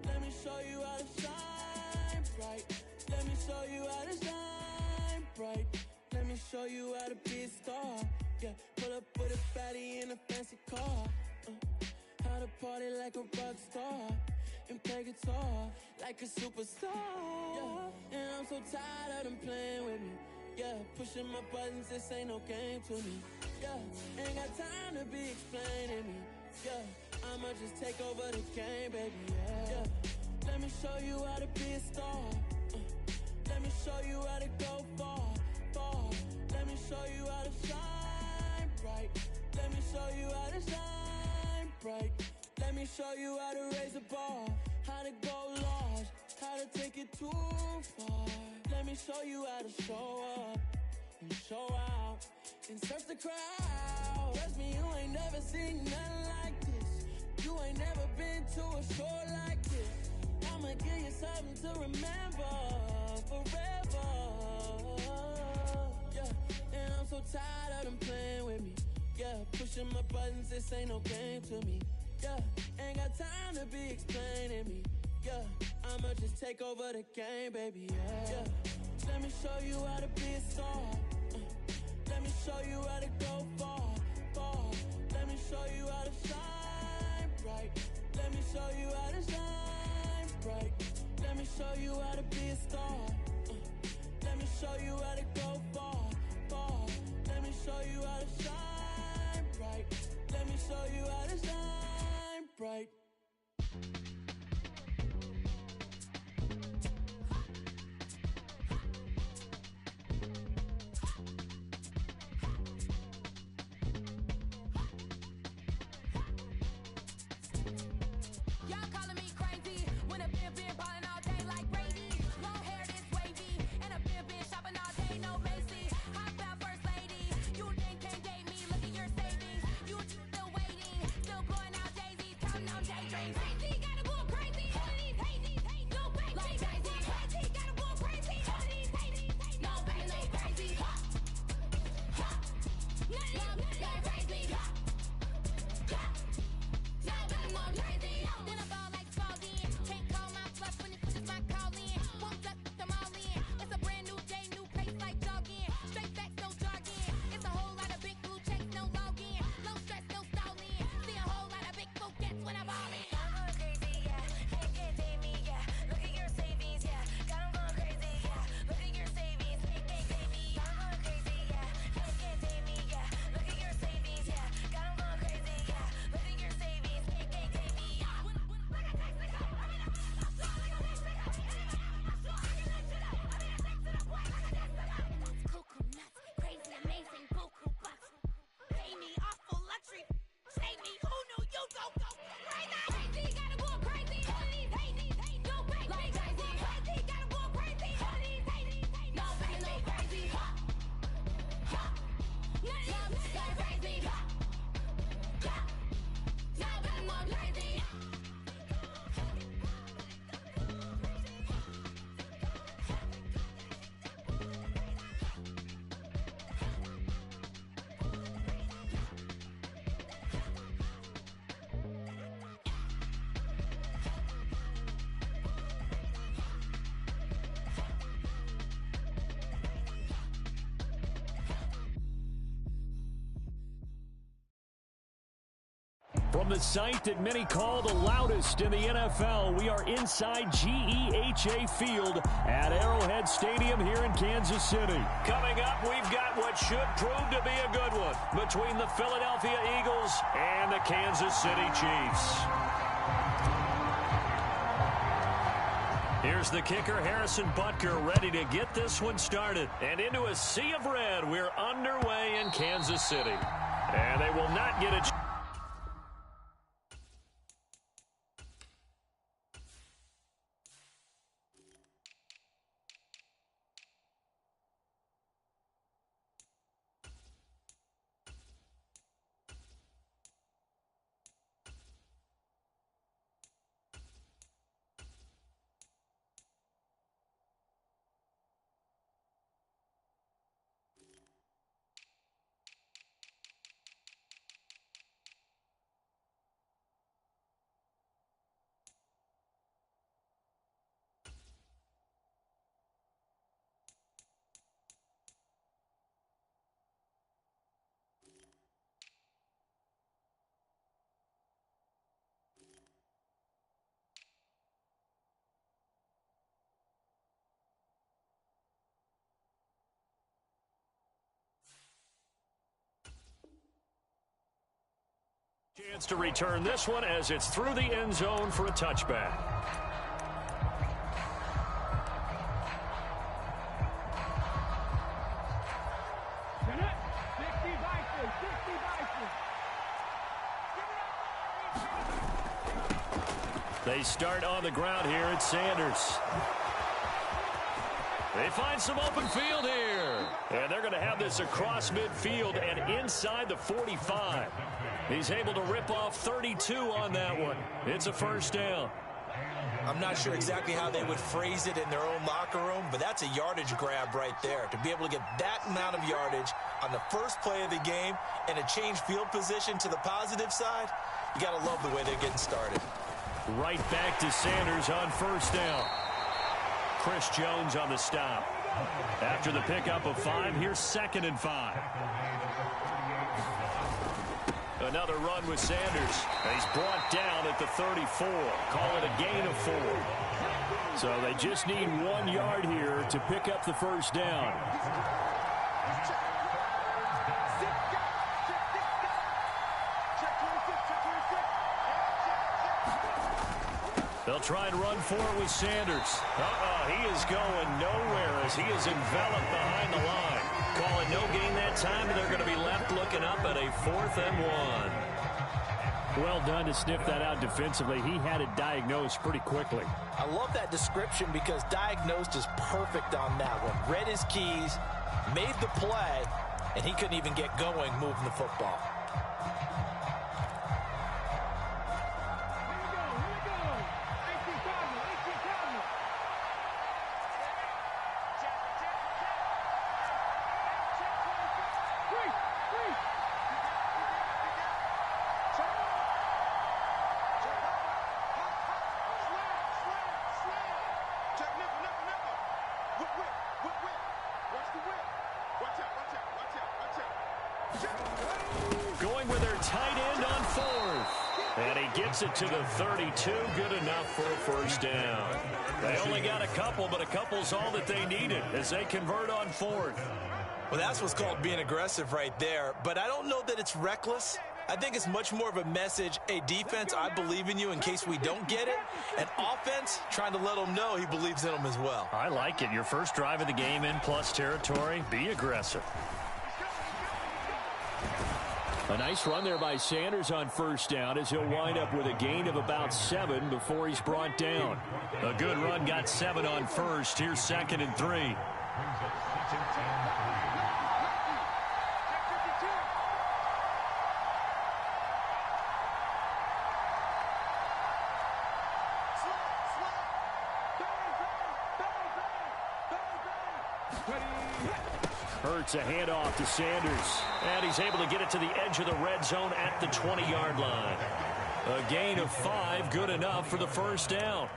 Let me show you how to shine bright. Let me show you how to shine bright. Let me show you how to be a star. Yeah, pull up with a fatty in a fancy car. How to party like a rock star and play guitar like a superstar. Yeah, and I'm so tired of them playing with me. Yeah, pushing my buttons, this ain't no game to me. Yeah, ain't got time to be explaining me. Yeah. I'ma just take over the game, baby, yeah. Let me show you how to be a star. Let me show you how to go far, far. Let me show you how to shine bright. Let me show you how to shine bright. Let me show you how to raise the bar, how to go large, how to take it too far. Let me show you how to show up and show out and search the crowd. Trust me, you ain't never seen nothing like this. You ain't never been to a show like this. I'ma give you something to remember forever. Yeah, and I'm so tired of them playing with me. Yeah, pushing my buttons, this ain't no game to me. Yeah, ain't got time to be explaining me. Yeah, I'ma just take over the game, baby. Yeah, let me show you how to be a star. Let me show you how to go far, far. Let me show you how to shine bright. Let me show you how to shine bright. Let me show you how to be a star. Let me show you how to go far, far. Let me show you how to shine bright. Let me show you how to shine bright. Y'all calling me crazy when a been ballin' all day like Brady. Long hair this wavy, and a been shopping all day, no Macy. Hop out first lady, you think can't date me? Look at your savings, you still waiting, still blowing out daisies, counting on daydreams. Crazy, gotta go crazy. All of these hazy, no baby. Like crazy, crazy, gotta go crazy. All of these hazy, no baby, no crazy. None of these crazy. Then I ball like Spalding. Can't call my bluff when it's my call in. Won't duck them all in. It's a brand new day, new pace like jogging. Straight facts, no jargon. It's a whole lot of big blue checks, no login. No stress, no stalling. See a whole lot of big blue gets when I ball in. I'm going crazy, yeah. Can't date me, yeah. Look at your savings, yeah. Got 'em going crazy, yeah. Look at your savings, can't date me. I'm going crazy, yeah. Can't date me, yeah. Look at your savings, yeah. Got 'em going crazy, yeah. Look at your savings, can't date me. Cuckoo nuts, crazy, amazing, buku bucks. Pay me awful luxury. Save me, who knew you go crazy? Crazy, gotta go crazy. All of these hazy, no baby. Like crazy, crazy, gotta go crazy. All of these hazy, no baby, no crazy. None of these crazy. Now I'm more crazy. From the site that many call the loudest in the NFL, we are inside GEHA Field at Arrowhead Stadium here in Kansas City. Coming up, we've got what should prove to be a good one between the Philadelphia Eagles and the Kansas City Chiefs. Here's the kicker, Harrison Butker, ready to get this one started. And into a sea of red, we're underway in Kansas City. And they will not get a Chance to return this one as it's through the end zone for a touchback. They start on the ground here at Sanders. They find some open field here. And they're going to have this across midfield and inside the 45. He's able to rip off 32 on that one. It's a first down. I'm not sure exactly how they would phrase it in their own locker room, but that's a yardage grab right there. To be able to get that amount of yardage on the first play of the game and a change field position to the positive side, you got to love the way they're getting started. Right back to Sanders on first down. Chris Jones on the stop. After the pickup of 5, here's 2nd and 5. Another run with Sanders. He's brought down at the 34. Call it a gain of 4. So they just need 1 yard here to pick up the first down. They'll try and run for it with Sanders. He is going nowhere as he is enveloped behind the line. Call it no gain that time, and they're going to be left looking up at a 4th and 1. Well done to sniff that out defensively. He had it diagnosed pretty quickly. I love that description because diagnosed is perfect on that one. Read his keys, made the play, and he couldn't even get going moving the football. Going with their tight end on 4th. And he gets it to the 32. Good enough for a first down. They only got a couple, but a couple's all that they needed as they convert on 4th. Well, that's what's called being aggressive right there. But I don't know that it's reckless. I think it's much more of a message, hey, defense, I believe in you in case we don't get it. And offense, trying to let them know he believes in them as well. I like it. Your first drive of the game in plus territory. Be aggressive. A nice run there by Sanders on first down as he'll wind up with a gain of about 7 before he's brought down. A good run got 7 on first. Here's 2nd and 3. Hurts a handoff to Sanders. And he's able to get it to the edge of the red zone at the 20-yard line. A gain of 5, good enough for the first down.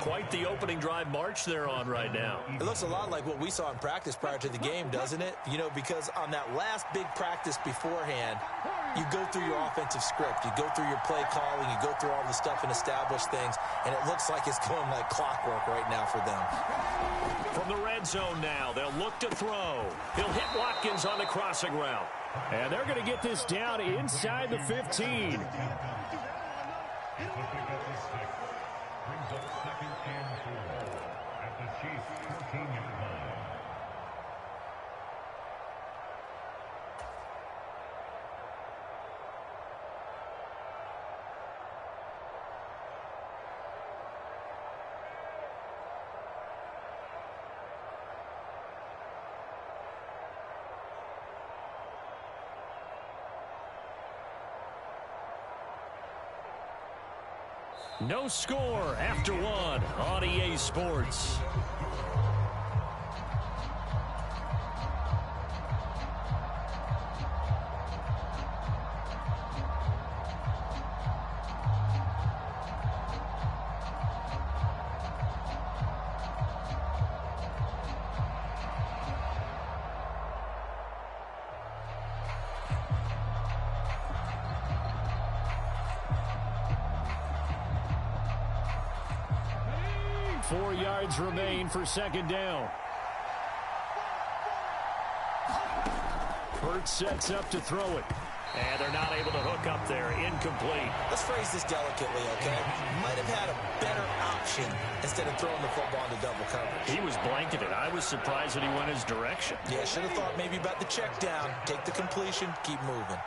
Quite the opening drive march they're on right now. It looks a lot like what we saw in practice prior to the game, doesn't it? You know, because on that last big practice beforehand, you go through your offensive script. You go through your play calling. You go through all the stuff and establish things. And it looks like it's going like clockwork right now for them. From the red zone now, they'll look to throw. He'll hit Watkins on the crossing route. And they're going to get this down inside the 15. No score after 1 on EA Sports. Remain for second down. Hurts sets up to throw it. And they're not able to hook up there. Incomplete. Let's phrase this delicately, okay? Might have had a better option instead of throwing the football into double coverage. He was blanketed. I was surprised that he went his direction. Yeah, should have thought maybe about the check down. Take the completion, keep moving.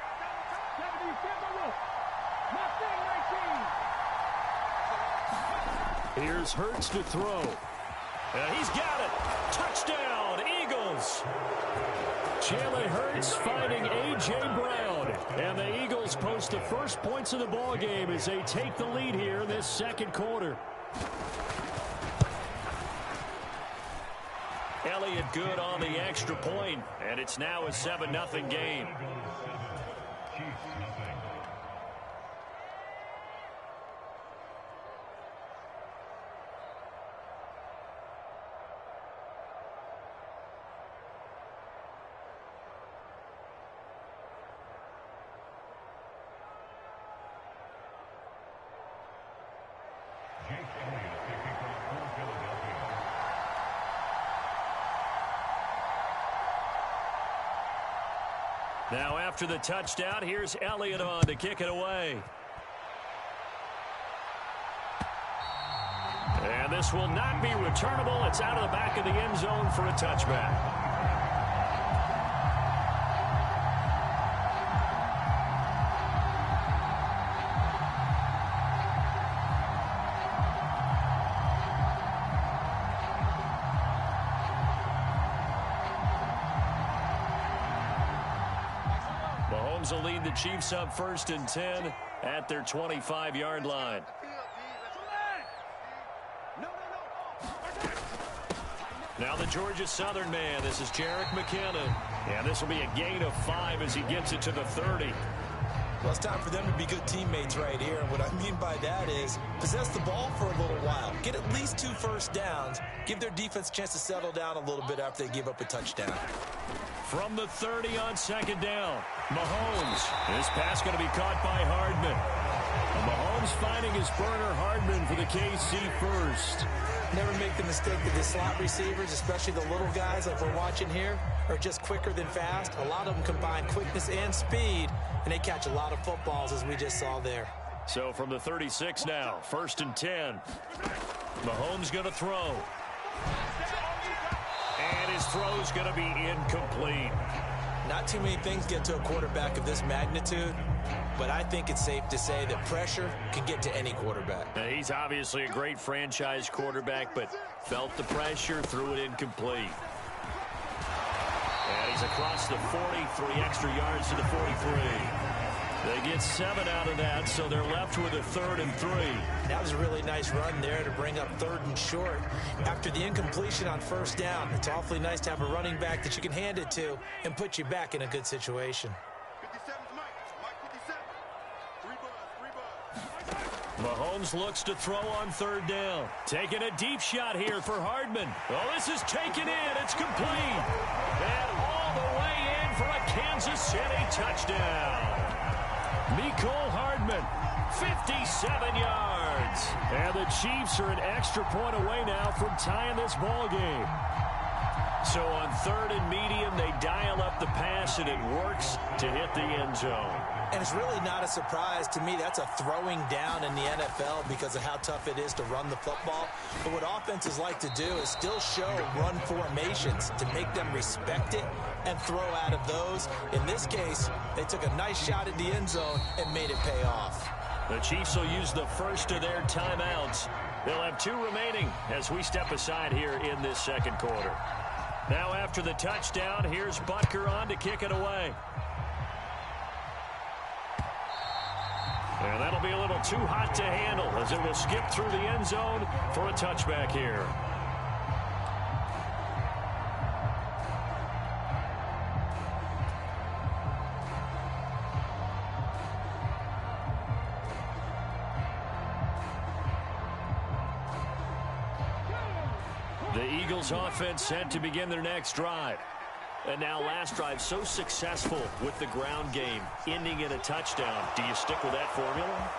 Here's Hurts to throw. He's got it. Touchdown, Eagles. Jalen Hurts finding A.J. Brown. And the Eagles post the first points of the ball game as they take the lead here in this second quarter. Elliott good on the extra point, and it's now a 7-0 game. Now after the touchdown, here's Elliott on to kick it away. And this will not be returnable. It's out of the back of the end zone for a touchback. Mahomes will lead the Chiefs up 1st and 10 at their 25-yard line. Now the Georgia Southern man. This is Jerick McKinnon. And this will be a gain of 5 as he gets it to the 30. Well, it's time for them to be good teammates right here. And what I mean by that is possess the ball for a little while. Get at least 2 first downs. Give their defense a chance to settle down a little bit after they give up a touchdown. From the 30 on 2nd down, Mahomes. This pass going to be caught by Hardman. And Mahomes finding his burner Hardman for the KC first. Never make the mistake that the slot receivers, especially the little guys like we're watching here, are just quicker than fast. A lot of them combine quickness and speed, and they catch a lot of footballs, as we just saw there. So from the 36 now, 1st and 10. Mahomes going to throw. And his throw's going to be incomplete. Not too many things get to a quarterback of this magnitude, but I think it's safe to say that pressure can get to any quarterback. Now, he's obviously a great franchise quarterback, but felt the pressure, threw it incomplete. And he's across the 40, 3 extra yards to the 43. They get 7 out of that, so they're left with a 3rd and 3. That was a really nice run there to bring up 3rd and short. After the incompletion on 1st down, it's awfully nice to have a running back that you can hand it to and put you back in a good situation. 57's Mike 57. Mahomes looks to throw on 3rd down. Taking a deep shot here for Hardman. Oh, this is taken in. It's complete. And all the way in for a Kansas City touchdown. Mecole Hardman, 57 yards. And the Chiefs are an extra point away now from tying this ball game. So on 3rd and medium, they dial up the pass, and it works to hit the end zone. And it's really not a surprise to me. That's a throwing down in the NFL because of how tough it is to run the football. But what offenses like to do is still show run formations to make them respect it and throw out of those. In this case, they took a nice shot at the end zone and made it pay off. The Chiefs will use the first of their timeouts. They'll have 2 remaining as we step aside here in this second quarter. Now after the touchdown, here's Butker on to kick it away. And that'll be a little too hot to handle as it will skip through the end zone for a touchback here. The Eagles offense set to begin their next drive. And now last drive so successful with the ground game, ending in a touchdown. Do you stick with that formula?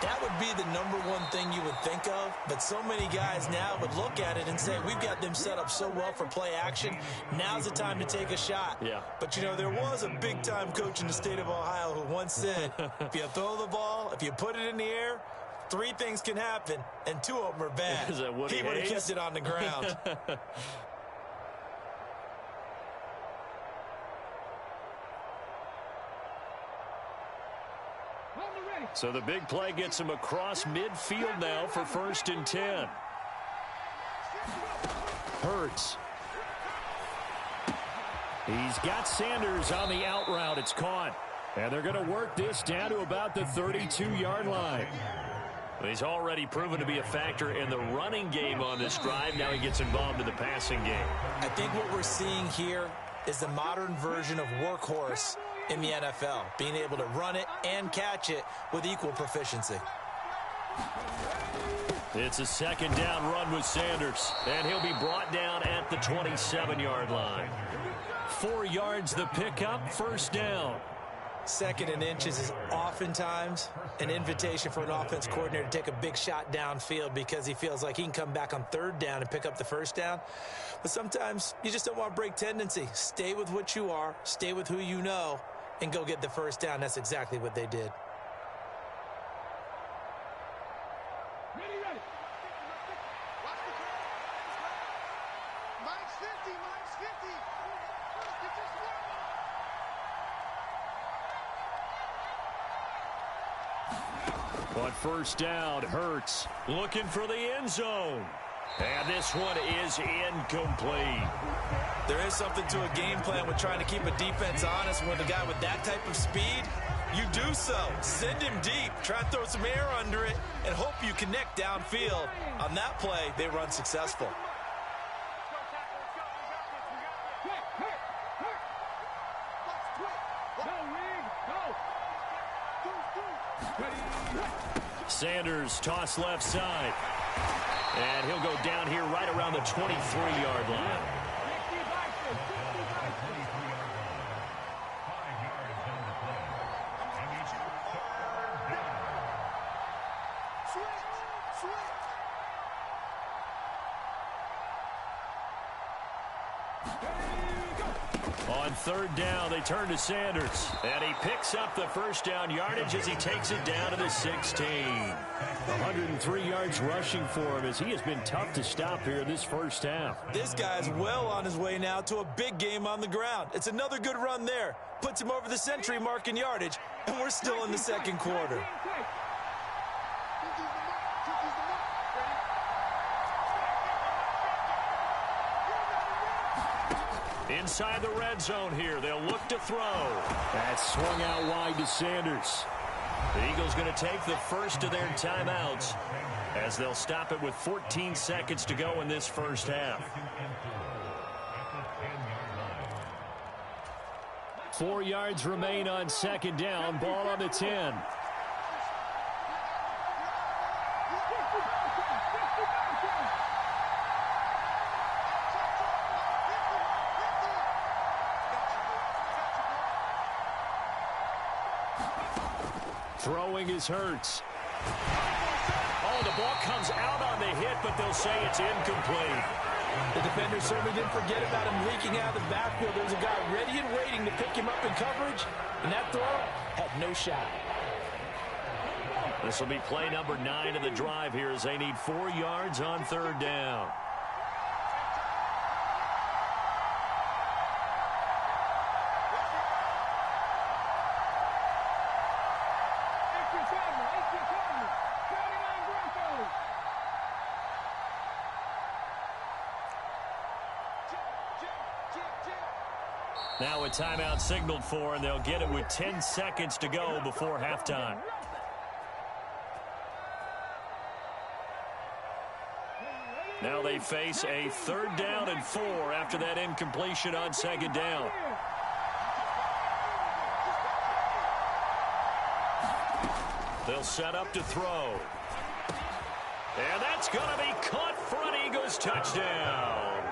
That would be the #1 thing you would think of, but so many guys now would look at it and say, we've got them set up so well for play action, now's the time to take a shot. Yeah. But, you know, there was a big-time coach in the state of Ohio who once said, if you throw the ball, if you put it in the air, 3 things can happen, and 2 of them are bad. Is that Woody He would have Hayes? kept it on the ground. So the big play gets him across midfield now for 1st and 10. Hurts. He's got Sanders on the out route. It's caught. And they're going to work this down to about the 32-yard line. He's already proven to be a factor in the running game on this drive. Now he gets involved in the passing game. I think what we're seeing here is the modern version of workhorse in the NFL, being able to run it and catch it with equal proficiency. It's a 2nd down run with Sanders, and he'll be brought down at the 27-yard line. 4 yards the pickup, 1st down. 2nd and inches is oftentimes an invitation for an offense coordinator to take a big shot downfield because he feels like he can come back on 3rd down and pick up the 1st down. But sometimes you just don't want to break tendency. Stay with what you are, stay with who you know, and go get the 1st down. That's exactly what they did. Ready. Watch the clock. Minus 50, minus 50. Get this one. On 1st down, Hurts looking for the end zone. And this one is incomplete. There is something to a game plan with trying to keep a defense honest. With a guy with that type of speed, you do so. Send him deep. Try and throw some air under it and hope you connect downfield. On that play, they run successful. Sanders toss left side. And he'll go down here right around the 23-yard line. On 3rd down, they turn to Sanders. And he picks up the 1st down yardage as he takes it down to the 16. 103 yards rushing for him as he has been tough to stop here in this 1st half. This guy's well on his way now to a big game on the ground. It's another good run there. Puts him over the century mark in yardage, and we're still in the 2nd quarter. Inside the red zone here, they'll look to throw. That swung out wide to Sanders. The Eagles going to take the first of their timeouts as they'll stop it with 14 seconds to go in this 1st half. 4 yards remain on 2nd down. Ball on the 10. Throwing is Hurts. Oh, the ball comes out on the hit, but they'll say it's incomplete. The defender certainly didn't forget about him leaking out of the backfield. There's a guy ready and waiting to pick him up in coverage, and that throw had no shot. This will be play number 9 of the drive here as they need 4 yards on 3rd down. Now a timeout signaled for, and they'll get it with 10 seconds to go before halftime. Now they face a 3rd down and 4 after that incompletion on 2nd down. They'll set up to throw. And that's going to be caught for an Eagles touchdown.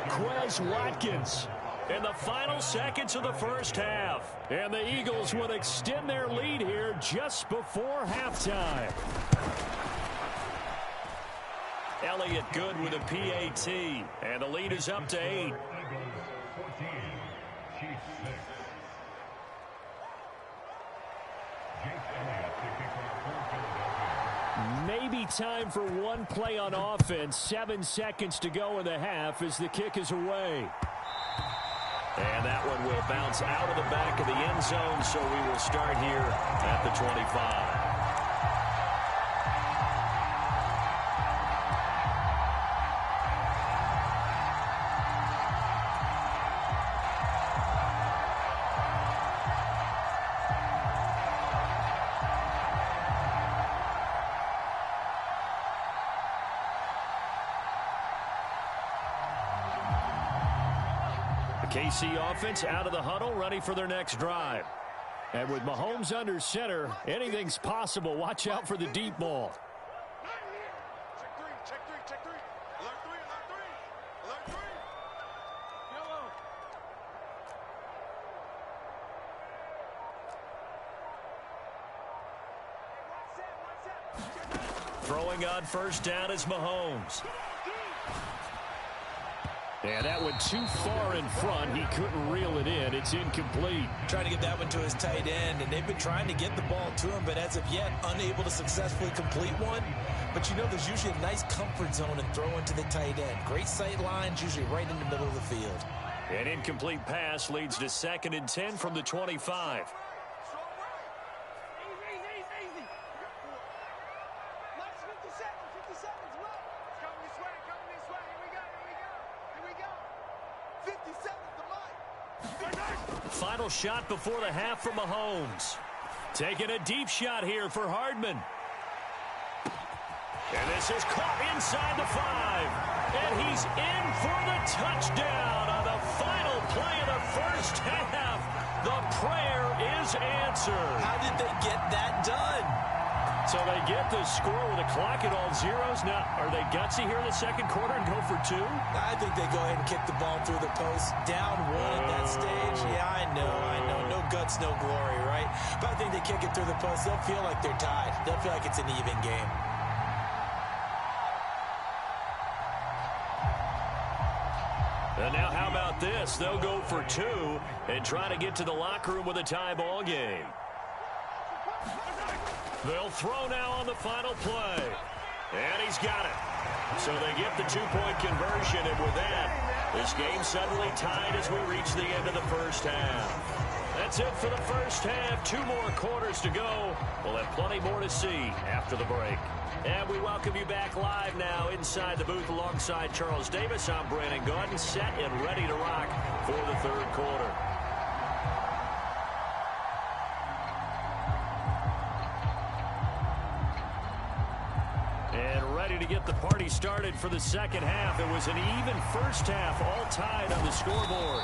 Quez Watkins in the final seconds of the first half. And the Eagles will extend their lead here just before halftime. Elliott good with a PAT, and the lead is up to 8. Maybe time for one play on offense. 7 seconds to go in the half as the kick is away. And that one will bounce out of the back of the end zone, so we will start here at the 25. KC offense out of the huddle, ready for their next drive. And with Mahomes under center, anything's possible. Watch out for the deep ball. Check three, check three, check three. Alert three, alert three. Alert three. Yellow. Throwing on first down is Mahomes. And that went too far in front. He couldn't reel it in. It's incomplete. Trying to get that one to his tight end, and they've been trying to get the ball to him, but as of yet, unable to successfully complete one. But you know, there's usually a nice comfort zone in throwing to the tight end. Great sight lines, usually right in the middle of the field. An incomplete pass leads to 2nd and 10 from the 25. Final shot before the half for Mahomes. Taking a deep shot here for Hardman. And this is caught inside the 5. And he's in for the touchdown on the final play of the first half. The prayer is answered. How did they get that done? So they get the score with a clock at all zeros. Now, are they gutsy here in the second quarter and go for 2? I think they go ahead and kick the ball through the post. Down 1 at that stage. Yeah, I know. No guts, no glory, right? But I think they kick it through the post. They'll feel like they're tied. They'll feel like it's an even game. And now how about this? They'll go for 2 and try to get to the locker room with a tie ball game. They'll throw now on the final play. And he's got it. So they get the 2-point conversion, and with that, this game suddenly tied as we reach the end of the first half. That's it for the first half. 2 more quarters to go. We'll have plenty more to see after the break. And we welcome you back live now inside the booth alongside Charles Davis. I'm Brandon Gaudin, set and ready to rock for the third quarter. And ready to get the party started for the second half. It was an even first half, all tied on the scoreboard.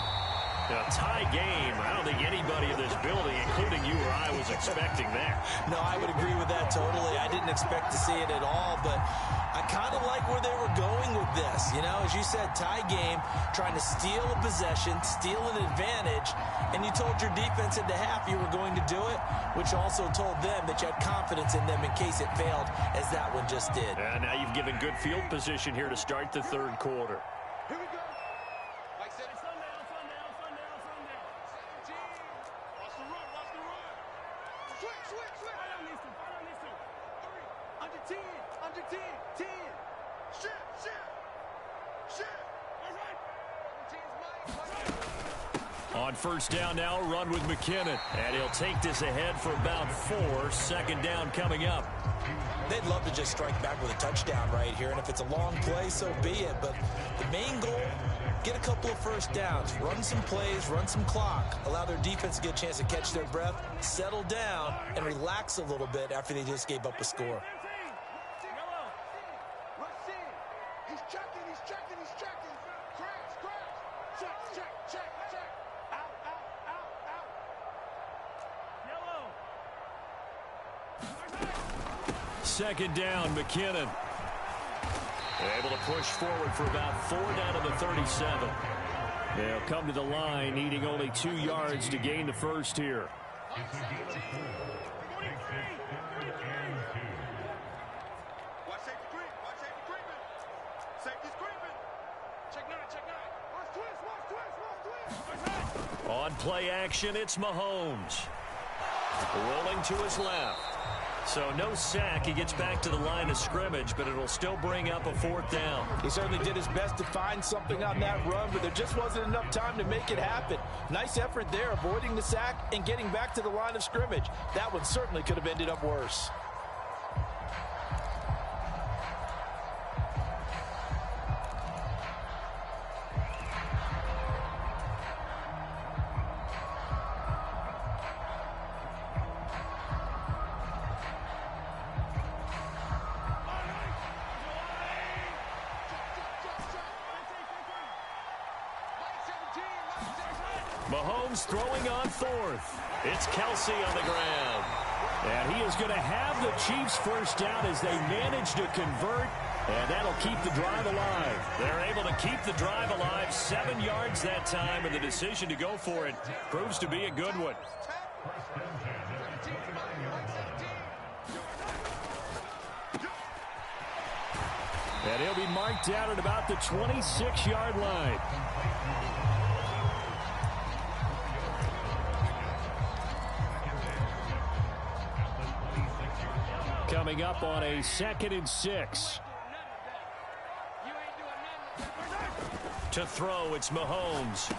A tie game. I don't think anybody in this building, including you or I, was expecting that. No, I would agree with that totally. I didn't expect to see it at all, but I kind of like where they were going with this. You know, as you said, tie game, trying to steal a possession, steal an advantage, and you told your defense at the half you were going to do it, which also told them that you had confidence in them in case it failed, as that one just did. And now you've given good field position here to start the third quarter. Here we go. Like said, it's sundown. 17. Watch the run. Switch. Right on this one. 3. Under 10. 10. Shift. That's right. 17's Mike. On first down now, run with McKinnon. And he'll take this ahead for about 4. 2nd down coming up. They'd love to just strike back with a touchdown right here, and if it's a long play, so be it. But the main goal, get a couple of first downs, run some plays, run some clock, allow their defense to get a chance to catch their breath, settle down, and relax a little bit after they just gave up a score. He's checking. Crash. Check. Out. Yellow. 2nd down, McKinnon. Able to push forward for about 4 down to the 37. They'll come to the line, needing only 2 yards to gain the first here. On play action, it's Mahomes. Rolling to his left. So no sack. He gets back to the line of scrimmage, but it'll still bring up a 4th down. He certainly did his best to find something on that run, but there just wasn't enough time to make it happen. Nice effort there, avoiding the sack and getting back to the line of scrimmage. That one certainly could have ended up worse. Mahomes throwing on 4th. It's Kelsey on the ground. And he is going to have the Chiefs first down as they manage to convert, and that'll keep the drive alive. They're able to keep the drive alive, 7 yards that time, and the decision to go for it proves to be a good one. And he'll be marked down at about the 26-yard line. Coming up on a 2nd and 6. To throw, it's Mahomes.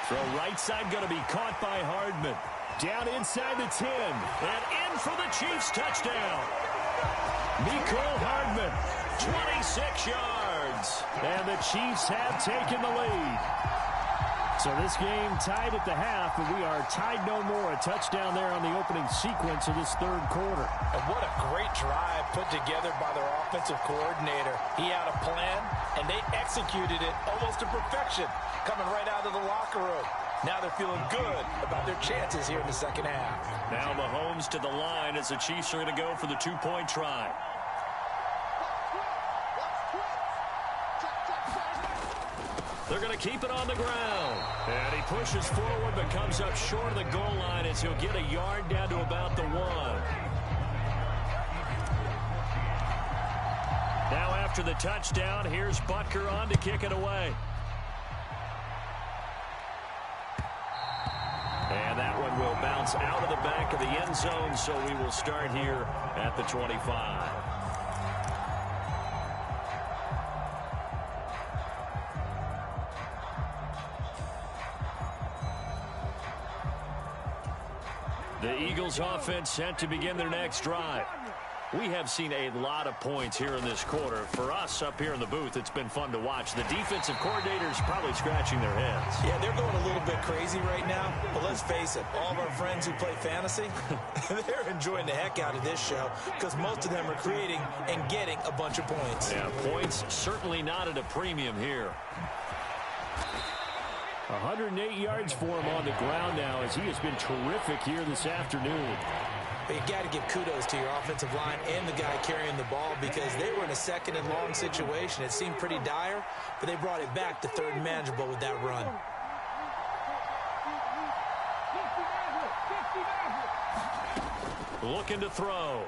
Throw right side going to be caught by Hardman. Down inside the 10. And in for the Chiefs touchdown. Mecole Hardman, 26 yards. And the Chiefs have taken the lead. So this game tied at the half, but we are tied no more. A touchdown there on the opening sequence of this 3rd quarter. And what a great drive put together by their offensive coordinator. He had a plan, and they executed it almost to perfection, coming right out of the locker room. Now they're feeling good about their chances here in the 2nd half. Now Mahomes to the line as the Chiefs are going to go for the 2-point try. They're going to keep it on the ground. And he pushes forward but comes up short of the goal line as he'll get a yard down to about the 1. Now after the touchdown, here's Butker on to kick it away. And that one will bounce out of the back of the end zone, so we will start here at the 25. The Eagles offense set to begin their next drive. We have seen a lot of points here in this quarter. For us up here in the booth, it's been fun to watch. The defensive coordinators probably scratching their heads. Yeah, they're going a little bit crazy right now. But let's face it, all of our friends who play fantasy, they're enjoying the heck out of this show because most of them are creating and getting a bunch of points. Yeah, points certainly not at a premium here. 108 yards for him on the ground now as he has been terrific here this afternoon. But you got to give kudos to your offensive line and the guy carrying the ball because they were in a 2nd and long situation. It seemed pretty dire, but they brought it back to 3rd and manageable with that run. Looking to throw.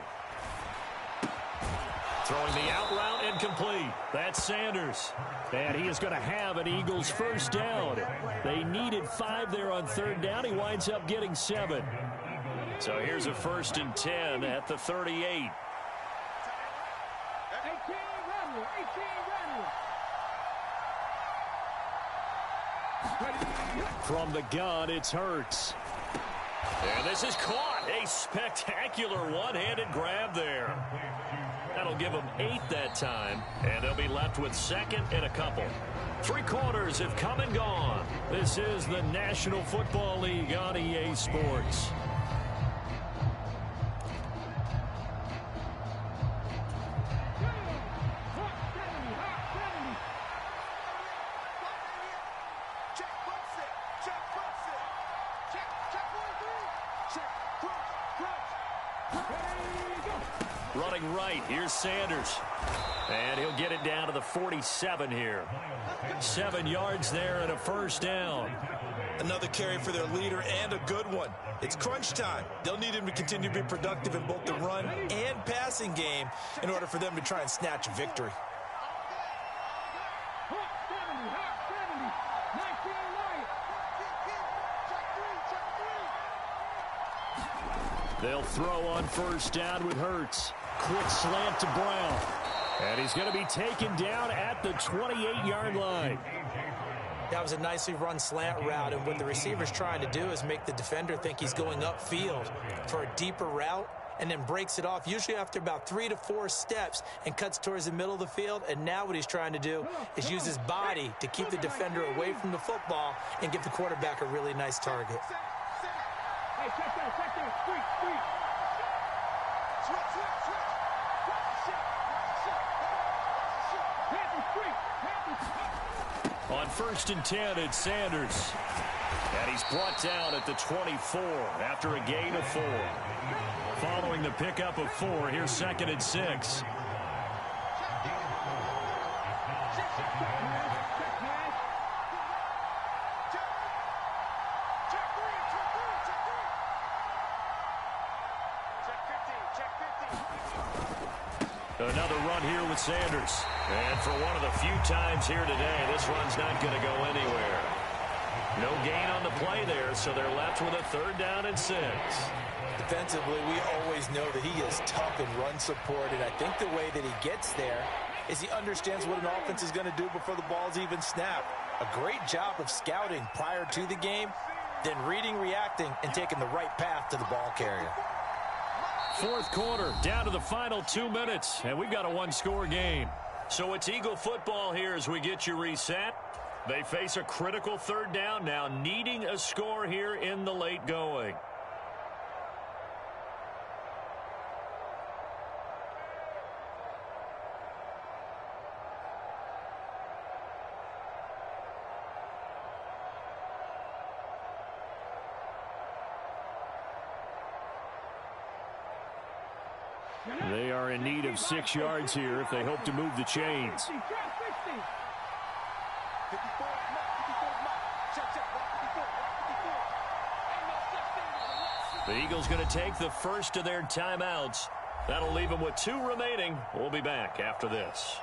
Throwing the out route incomplete. That's Sanders. And he is going to have an Eagles first down. They needed 5 there on 3rd down. He winds up getting 7. So here's a 1st and 10 at the 38. From the gun, it's Hurts. And this is caught. A spectacular one-handed grab there. That'll give them 8 that time, and they'll be left with 2nd and a couple. 3 quarters have come and gone. This is the National Football League on EA Sports. Running right, here's Sanders. And he'll get it down to the 47 here. 7 yards there and a first down. Another carry for their leader and a good one. It's crunch time. They'll need him to continue to be productive in both the run and passing game in order for them to try and snatch a victory. They'll throw on first down with Hurts. Quick slant to Brown. And he's going to be taken down at the 28-yard line. That was a nicely run slant route, and what the receiver's trying to do is make the defender think he's going upfield for a deeper route and then breaks it off, usually after about 3 to 4 steps, and cuts towards the middle of the field. And now what he's trying to do is use his body to keep the defender away from the football and give the quarterback a really nice target. Hey, check that, street. On 1st and 10, it's Sanders. And he's brought down at the 24 after a gain of 4. Following the pickup of 4, here's 2nd and 6. Another run here with Sanders. And for one of the few times here today, this run's not going to go anywhere. No gain on the play there, so they're left with a 3rd down and 6. Defensively, we always know that he is tough in run support, and I think the way that he gets there is he understands what an offense is going to do before the ball's even snapped. A great job of scouting prior to the game, then reading, reacting, and taking the right path to the ball carrier. 4th quarter, down to the final 2 minutes, and we've got a 1-score game. So it's Eagle football here as we get you reset. They face a critical 3rd down now, needing a score here in the late going. They are in need of 6 yards here if they hope to move the chains. The Eagles going to take the first of their timeouts. That'll leave them with 2 remaining. We'll be back after this.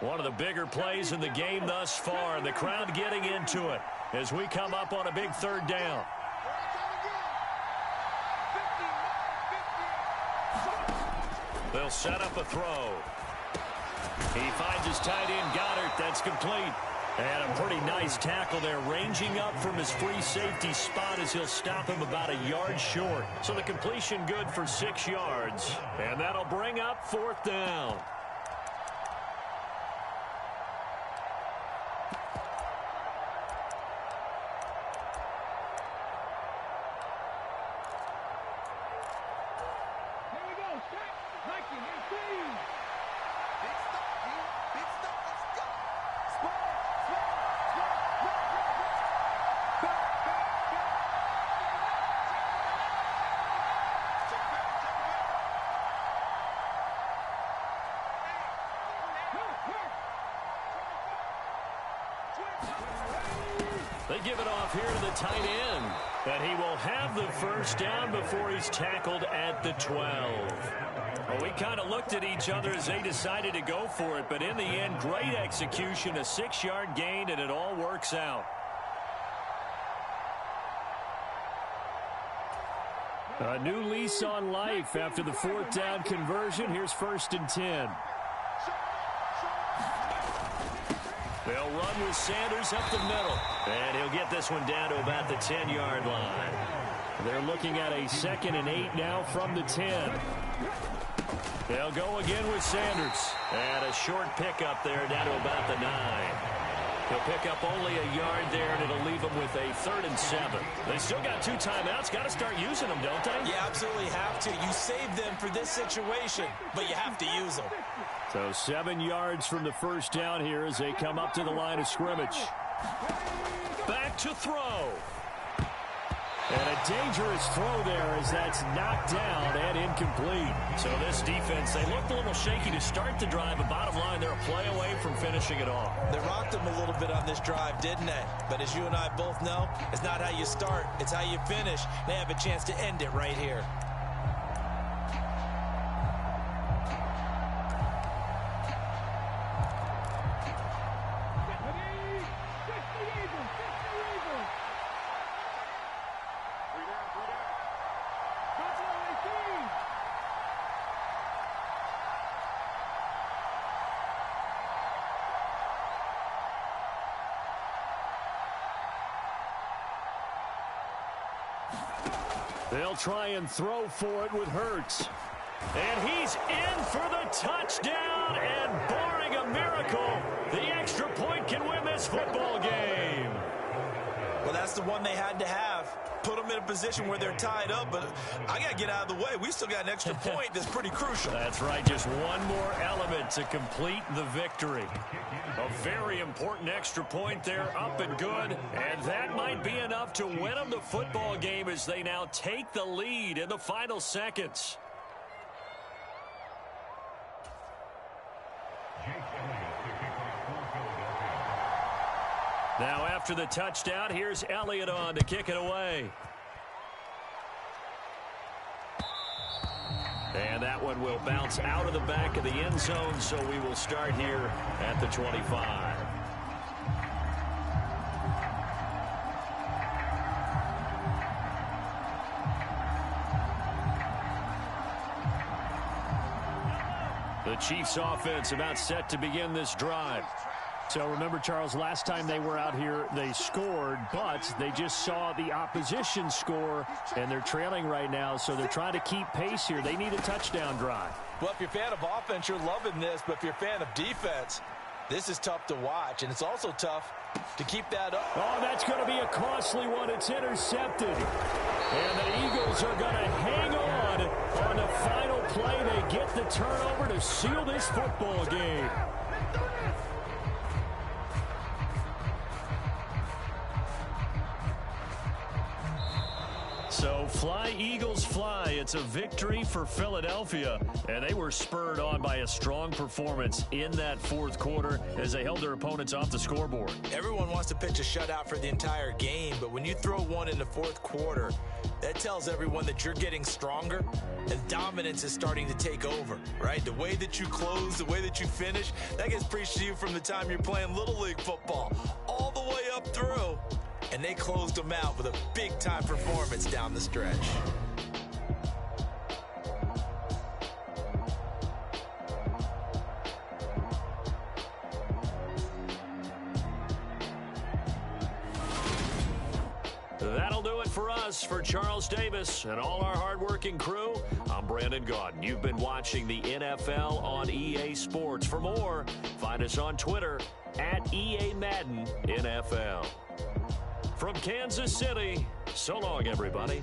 One of the bigger plays in the game thus far, and the crowd getting into it as we come up on a big 3rd down. They'll set up a throw. He finds his tight end, Goddard. That's complete. And a pretty nice tackle there, ranging up from his free safety spot as he'll stop him about a yard short. So the completion good for 6 yards, and that'll bring up 4th down. They give it off here to the tight end. And he will have the first down before he's tackled at the 12. Well, we kind of looked at each other as they decided to go for it. But in the end, great execution, a 6-yard gain, and it all works out. A new lease on life after the 4th down conversion. Here's 1st and 10. They'll run with Sanders up the middle. And he'll get this one down to about the 10-yard line. They're looking at a 2nd and 8 now from the 10. They'll go again with Sanders. And a short pickup there down to about the 9. He'll pick up only a yard there, and it'll leave him with a 3rd and 7. They still got 2 timeouts. Got to start using them, don't they? You absolutely have to. You save them for this situation, but you have to use them. So 7 yards from the first down here as they come up to the line of scrimmage. Back to throw. And a dangerous throw there as that's knocked down and incomplete. So this defense, they looked a little shaky to start the drive, but bottom line, they're a play away from finishing it off. They rocked them a little bit on this drive, didn't they? But as you and I both know, it's not how you start, it's how you finish. They have a chance to end it right here. They'll try and throw for it with Hurts. And he's in for the touchdown, and barring a miracle, the extra point can win this football game. Well, that's the one they had to have. Put them in a position where they're tied up, but I got to get out of the way. We still got an extra point that's pretty crucial. That's right, just one more element to complete the victory. A very important extra point there, up and good, and that might be enough to win them the football game as they now take the lead in the final seconds. Now after the touchdown, here's Elliott on to kick it away. And that one will bounce out of the back of the end zone, so we will start here at the 25. The Chiefs offense about set to begin this drive. So remember, Charles, last time they were out here, they scored, but they just saw the opposition score, and they're trailing right now, so they're trying to keep pace here. They need a touchdown drive. Well, if you're a fan of offense, you're loving this, but if you're a fan of defense, this is tough to watch, and it's also tough to keep that up. Oh, that's going to be a costly one. It's intercepted. And the Eagles are going to hang on the final play. They get the turnover to seal this football game. So fly, Eagles, fly. It's a victory for Philadelphia, and they were spurred on by a strong performance in that fourth quarter as they held their opponents off the scoreboard. Everyone wants to pitch a shutout for the entire game, but when you throw one in the fourth quarter, that tells everyone that you're getting stronger and dominance is starting to take over, right? The way that you close, the way that you finish, that gets preached to you from the time you're playing Little League football all the way up through. And they closed them out with a big-time performance down the stretch. That'll do it for us. For Charles Davis and all our hardworking crew, I'm Brandon Gaudin. You've been watching the NFL on EA Sports. For more, find us on Twitter at EA Madden NFL. From Kansas City, so long, everybody.